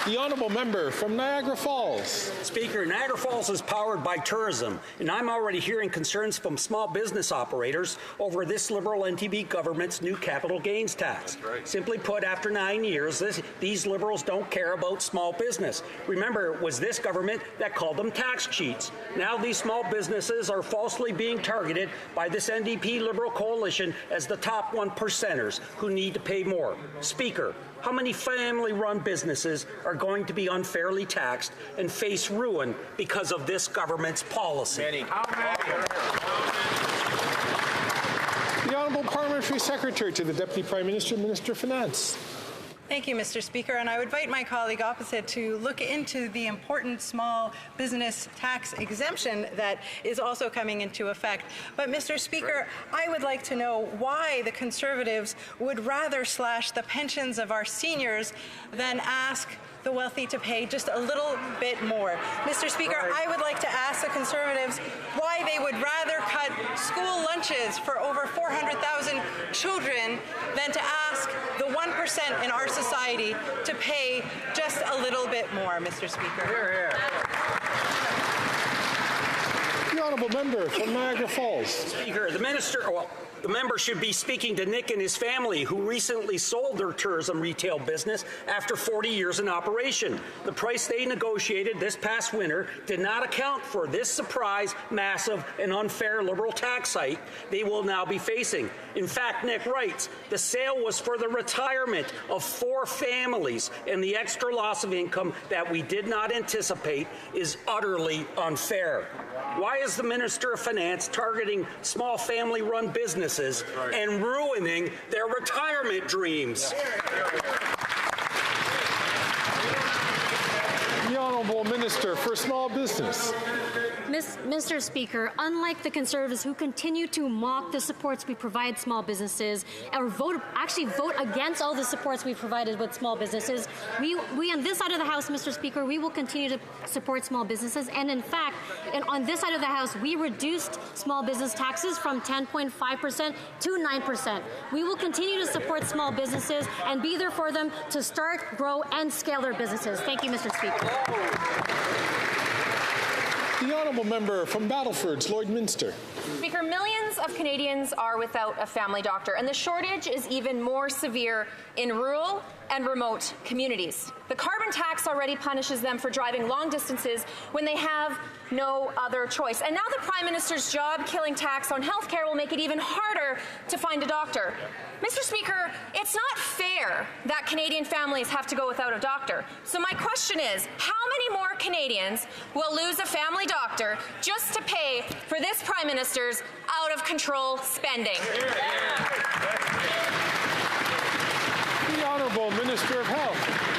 The honourable member from Niagara Falls. Speaker, Niagara Falls is powered by tourism, and I'm already hearing concerns from small business operators over this Liberal NTB government's new capital gains tax. Right. Simply put, after 9 years, these Liberals don't care about small business. Remember, it was this government that called them tax cheats. Now these small businesses are falsely being targeted by this NDP Liberal coalition as the top 1%ers who need to pay more. Speaker, how many family-run businesses are going to be unfairly taxed and face ruin because of this government's policy? Many. The Honourable Parliamentary Secretary to the Deputy Prime Minister, Minister of Finance. Thank you, Mr. Speaker, and I would invite my colleague opposite to look into the important small business tax exemption that is also coming into effect. But, Mr. Speaker, I would like to know why the Conservatives would rather slash the pensions of our seniors than ask the wealthy to pay just a little bit more. Mr. Speaker, I would like to ask the Conservatives why they would rather cut school lunches for over 400,000 children than to ask the 1% in our society to pay just a little bit more, Mr. Speaker. Here, here. The honourable member from Niagara Falls. Speaker, the member should be speaking to Nick and his family, who recently sold their tourism retail business after 40 years in operation. The price they negotiated this past winter did not account for this surprise, massive, and unfair Liberal tax hike they will now be facing. In fact, Nick writes, the sale was for the retirement of 4 families, and the extra loss of income that we did not anticipate is utterly unfair. Why is the Minister of Finance targeting small family-run businesses and ruining their retirement dreams? The Honourable Minister for Small Business. Mr. Speaker, unlike the Conservatives who continue to mock the supports we provide small businesses or vote against all the supports we've provided with small businesses, we on this side of the House, Mr. Speaker, we will continue to support small businesses. And in fact, on this side of the House, we reduced small business taxes from 10.5% to 9%. We will continue to support small businesses and be there for them to start, grow, and scale their businesses. Thank you, Mr. Speaker. The honourable member from Battleford, Lloydminster. Speaker, millions of Canadians are without a family doctor, and the shortage is even more severe in rural and remote communities. The carbon tax already punishes them for driving long distances when they have no other choice. And now the Prime Minister's job-killing tax on health care will make it even harder to find a doctor. Mr. Speaker, it's not fair that Canadian families have to go without a doctor. So my question is, how many more Canadians will lose a family doctor just to pay for this Prime Minister's out-of-control spending? The Honourable Minister of Health.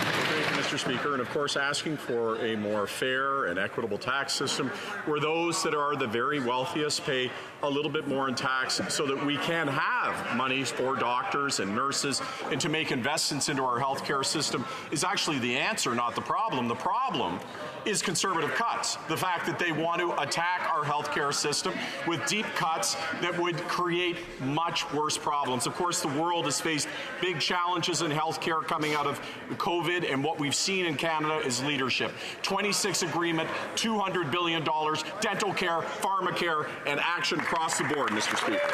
Mr. Speaker, and of course asking for a more fair and equitable tax system where those that are the very wealthiest pay a little bit more in tax so that we can have monies for doctors and nurses and to make investments into our healthcare system is actually the answer, not the problem. The problem is Conservative cuts. The fact that they want to attack our healthcare system with deep cuts that would create much worse problems. Of course, the world has faced big challenges in healthcare coming out of COVID, and what we've seen in Canada is leadership. 26 agreement, $200 billion, dental care, pharmacare, and action across the board, Mr. Speaker.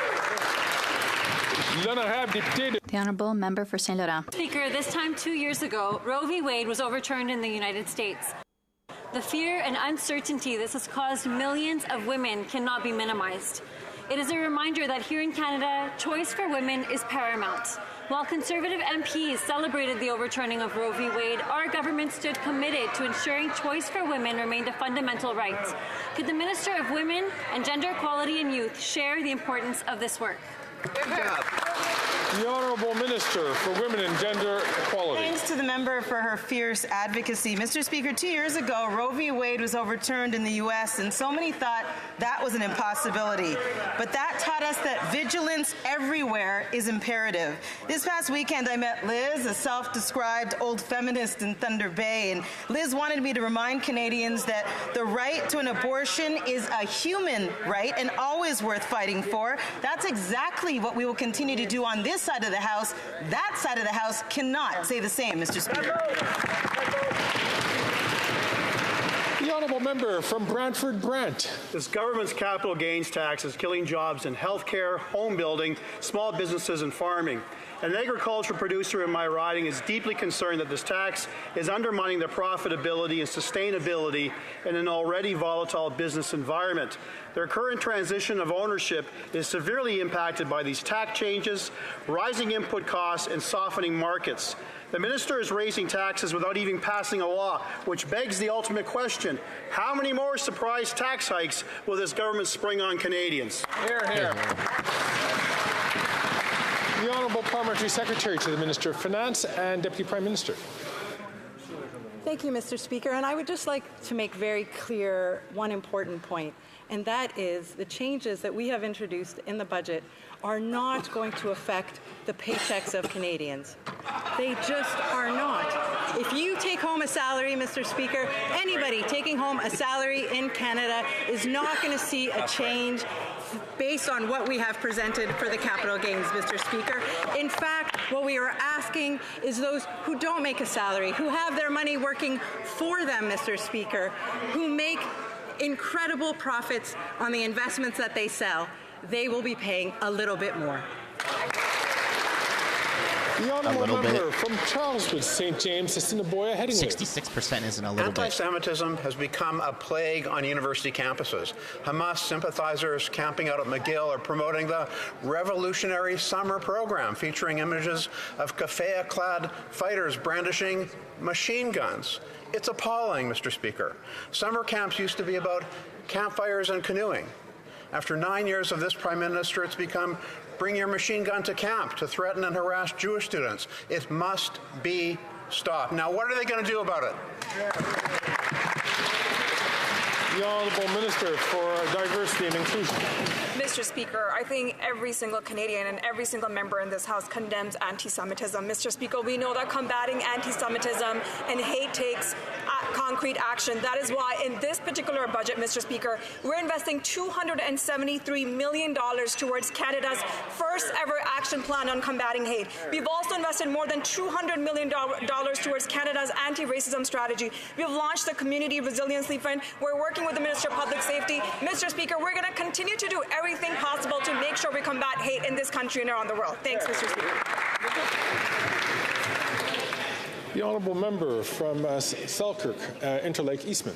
The Honourable Member for St. Laurent. Speaker, this time 2 years ago, Roe v. Wade was overturned in the United States. The fear and uncertainty this has caused millions of women cannot be minimized. It is a reminder that here in Canada, choice for women is paramount. While Conservative MPs celebrated the overturning of Roe v. Wade, our government stood committed to ensuring choice for women remained a fundamental right. Could the Minister of Women and Gender Equality and Youth share the importance of this work? Good job. The Honourable Minister for Women and Gender Equality. Thanks to the member for her fierce advocacy. Mr. Speaker, 2 years ago, Roe v. Wade was overturned in the U.S., and so many thought that was an impossibility. But that taught us that vigilance everywhere is imperative. This past weekend, I met Liz, a self-described old feminist in Thunder Bay, and Liz wanted me to remind Canadians that the right to an abortion is a human right and always worth fighting for. That's exactly what we will continue to do on this side of the House. That side of the House cannot say the same, Mr. Speaker. The Honourable Member from Brantford Brant. This government's capital gains tax is killing jobs in healthcare, home building, small businesses and farming. An agricultural producer in my riding is deeply concerned that this tax is undermining the profitability and sustainability in an already volatile business environment. Their current transition of ownership is severely impacted by these tax changes, rising input costs, and softening markets. The minister is raising taxes without even passing a law, which begs the ultimate question: how many more surprise tax hikes will this government spring on Canadians? Hear, hear. The Honourable Parliamentary Secretary to the Minister of Finance and Deputy Prime Minister. Thank you, Mr. Speaker. And I would just like to make very clear one important point, and that is the changes that we have introduced in the budget are not going to affect the paychecks of Canadians. They just are not. If you take home a salary, Mr. Speaker, anybody taking home a salary in Canada is not going to see a change based on what we have presented for the capital gains, Mr. Speaker. In fact, what we are asking is those who don't make a salary, who have their money working for them, Mr. Speaker, who make incredible profits on the investments that they sell, they will be paying a little bit more. The Honourable Member from Charleswood, St. James, Assiniboia, Headingley. 66% isn't a little bit. Anti-Semitism has become a plague on university campuses. Hamas sympathizers camping out at McGill are promoting the Revolutionary Summer program, featuring images of keffiyeh-clad fighters brandishing machine guns. It's appalling, Mr. Speaker. Summer camps used to be about campfires and canoeing. After 9 years of this Prime Minister, it's become bring your machine gun to camp to threaten and harass Jewish students. It must be stopped. Now, what are they going to do about it? The Honourable Minister for Diversity and Inclusion. Mr. Speaker, I think every single Canadian and every single member in this House condemns anti-Semitism. Mr. Speaker, we know that combating anti-Semitism and hate takes concrete action. That is why in this particular budget, Mr. Speaker, we're investing $273 million towards Canada's first ever action plan on combating hate. We've also invested more than $200 million towards Canada's anti-racism strategy. We've launched the Community Resiliency Fund. We're working with the Minister of Public Safety. Mr. Speaker, we're going to continue to do everything possible to make sure we combat hate in this country and around the world. Thanks, Mr. Speaker. The Honourable Member from Selkirk, Interlake Eastman.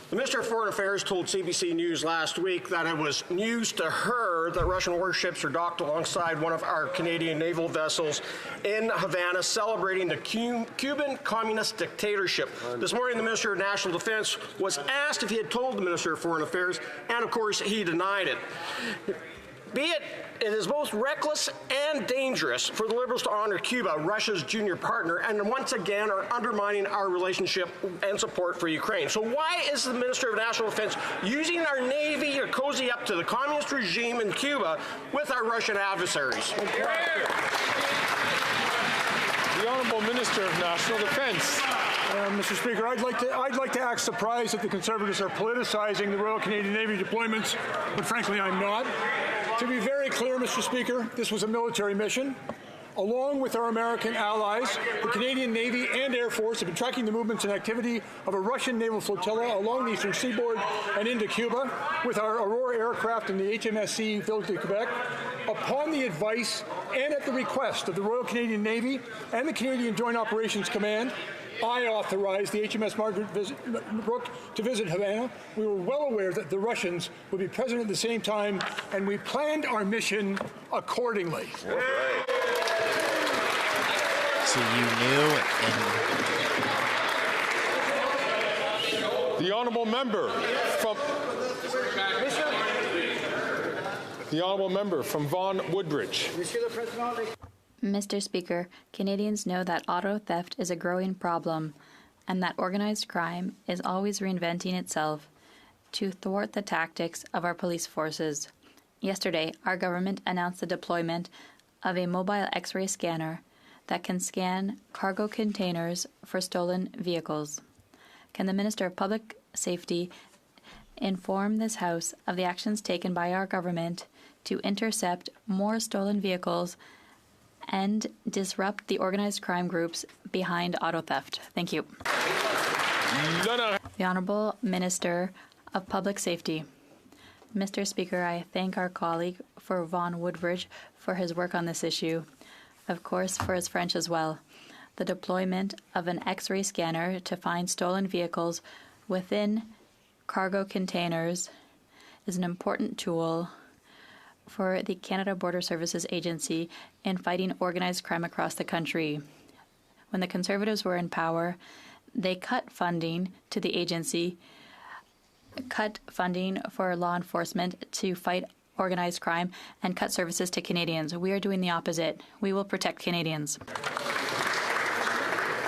The Minister of Foreign Affairs told CBC News last week that it was news to her that Russian warships are docked alongside one of our Canadian naval vessels in Havana, celebrating the Cuban communist dictatorship. This morning, the Minister of National Defense was asked if he had told the Minister of Foreign Affairs, and of course, he denied it. It is both reckless and dangerous for the Liberals to honor Cuba, Russia's junior partner, and once again are undermining our relationship and support for Ukraine. So why is the Minister of National Defense using our Navy to cozy up to the communist regime in Cuba with our Russian adversaries? The Honourable Minister of National Defence. Mr. Speaker, I'd like to act surprised that the Conservatives are politicizing the Royal Canadian Navy deployments, but frankly, I'm not. To be very clear, Mr. Speaker, this was a military mission. Along with our American allies, the Canadian Navy and Air Force have been tracking the movements and activity of a Russian naval flotilla along the eastern seaboard and into Cuba with our Aurora aircraft and the HMSC Ville de Quebec. Upon the advice and at the request of the Royal Canadian Navy and the Canadian Joint Operations Command, I authorized the HMS Margaret Brooke to visit Havana. We were well aware that the Russians would be present at the same time, and we planned our mission accordingly. So you knew. The Honourable Member from... The honourable member from Vaughan Woodbridge. Mr. Speaker, Canadians know that auto theft is a growing problem and that organized crime is always reinventing itself to thwart the tactics of our police forces. Yesterday, our government announced the deployment of a mobile X-ray scanner that can scan cargo containers for stolen vehicles. Can the Minister of Public Safety inform this House of the actions taken by our government to intercept more stolen vehicles and disrupt the organized crime groups behind auto theft? Thank you. The Honourable Minister of Public Safety. Mr. Speaker, I thank our colleague for Vaughan Woodbridge for his work on this issue, of course for his French as well. The deployment of an X-ray scanner to find stolen vehicles within cargo containers is an important tool for the Canada Border Services Agency in fighting organized crime across the country. When the Conservatives were in power, they cut funding to the agency, cut funding for law enforcement to fight organized crime, and cut services to Canadians. We are doing the opposite. We will protect Canadians.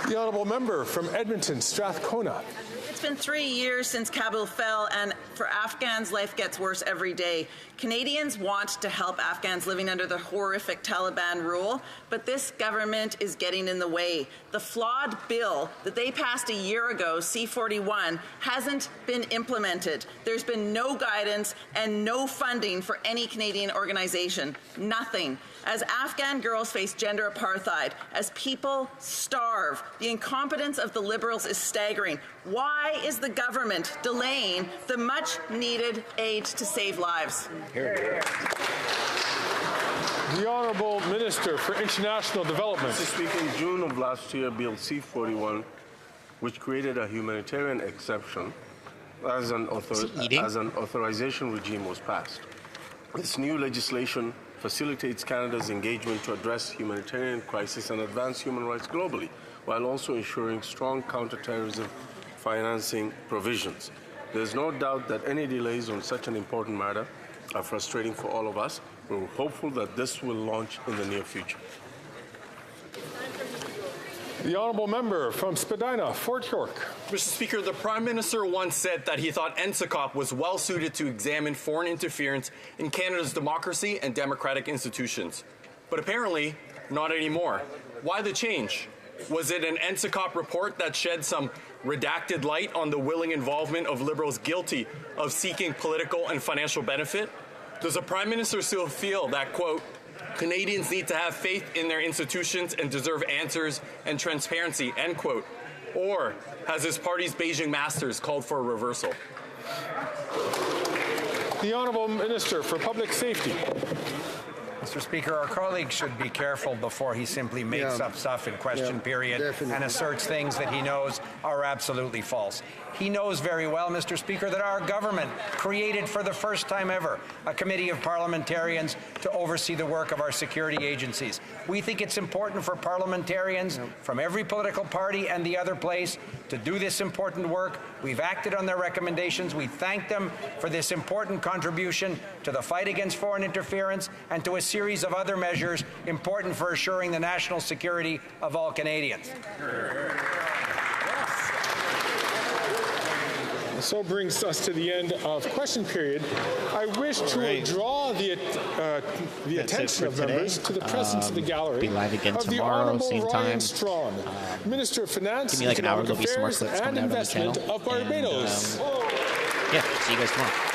The honourable member from Edmonton, Strathcona. It's been 3 years since Kabul fell, and for Afghans, life gets worse every day. Canadians want to help Afghans living under the horrific Taliban rule, but this government is getting in the way. The flawed bill that they passed a year ago, C-41, hasn't been implemented. There's been no guidance and no funding for any Canadian organization. Nothing. As Afghan girls face gender apartheid, as people starve, the incompetence of the Liberals is staggering. Why is the government delaying the much-needed aid to save lives? The Honourable Minister for International Development. Mr. Speaker, in June of last year, Bill C-41, which created a humanitarian exception as an authorization regime, was passed. This new legislation facilitates Canada's engagement to address humanitarian crisis and advance human rights globally, while also ensuring strong counterterrorism financing provisions. There's no doubt that any delays on such an important matter are frustrating for all of us. We're hopeful that this will launch in the near future. The honourable member from Spadina, Fort York. Mr. Speaker, the Prime Minister once said that he thought NCCOP was well suited to examine foreign interference in Canada's democracy and democratic institutions. But apparently, not anymore. Why the change? Was it an NCCOP report that shed some redacted light on the willing involvement of Liberals guilty of seeking political and financial benefit? Does the Prime Minister still feel that, quote, Canadians need to have faith in their institutions and deserve answers and transparency, end quote? Or has his party's Beijing masters called for a reversal? The Honourable Minister for Public Safety. Mr. Speaker, our colleague should be careful before he simply makes up stuff in question period and asserts things that he knows are absolutely false. He knows very well, Mr. Speaker, that our government created for the first time ever a committee of parliamentarians to oversee the work of our security agencies. We think it's important for parliamentarians from every political party and the other place to do this important work. We've acted on their recommendations. We thank them for this important contribution to the fight against foreign interference and to a series of other measures important for assuring the national security of all Canadians. So brings us to the end of question period. I wish to draw the attention of members to the presence of the gallery be live again of tomorrow, the same Honourable time. Ryan Strachan, Minister of Finance, Give me like an hour, Economic there'll be some more Affairs clips and coming out on the Investment channel. of Barbados. Yeah, see you guys tomorrow.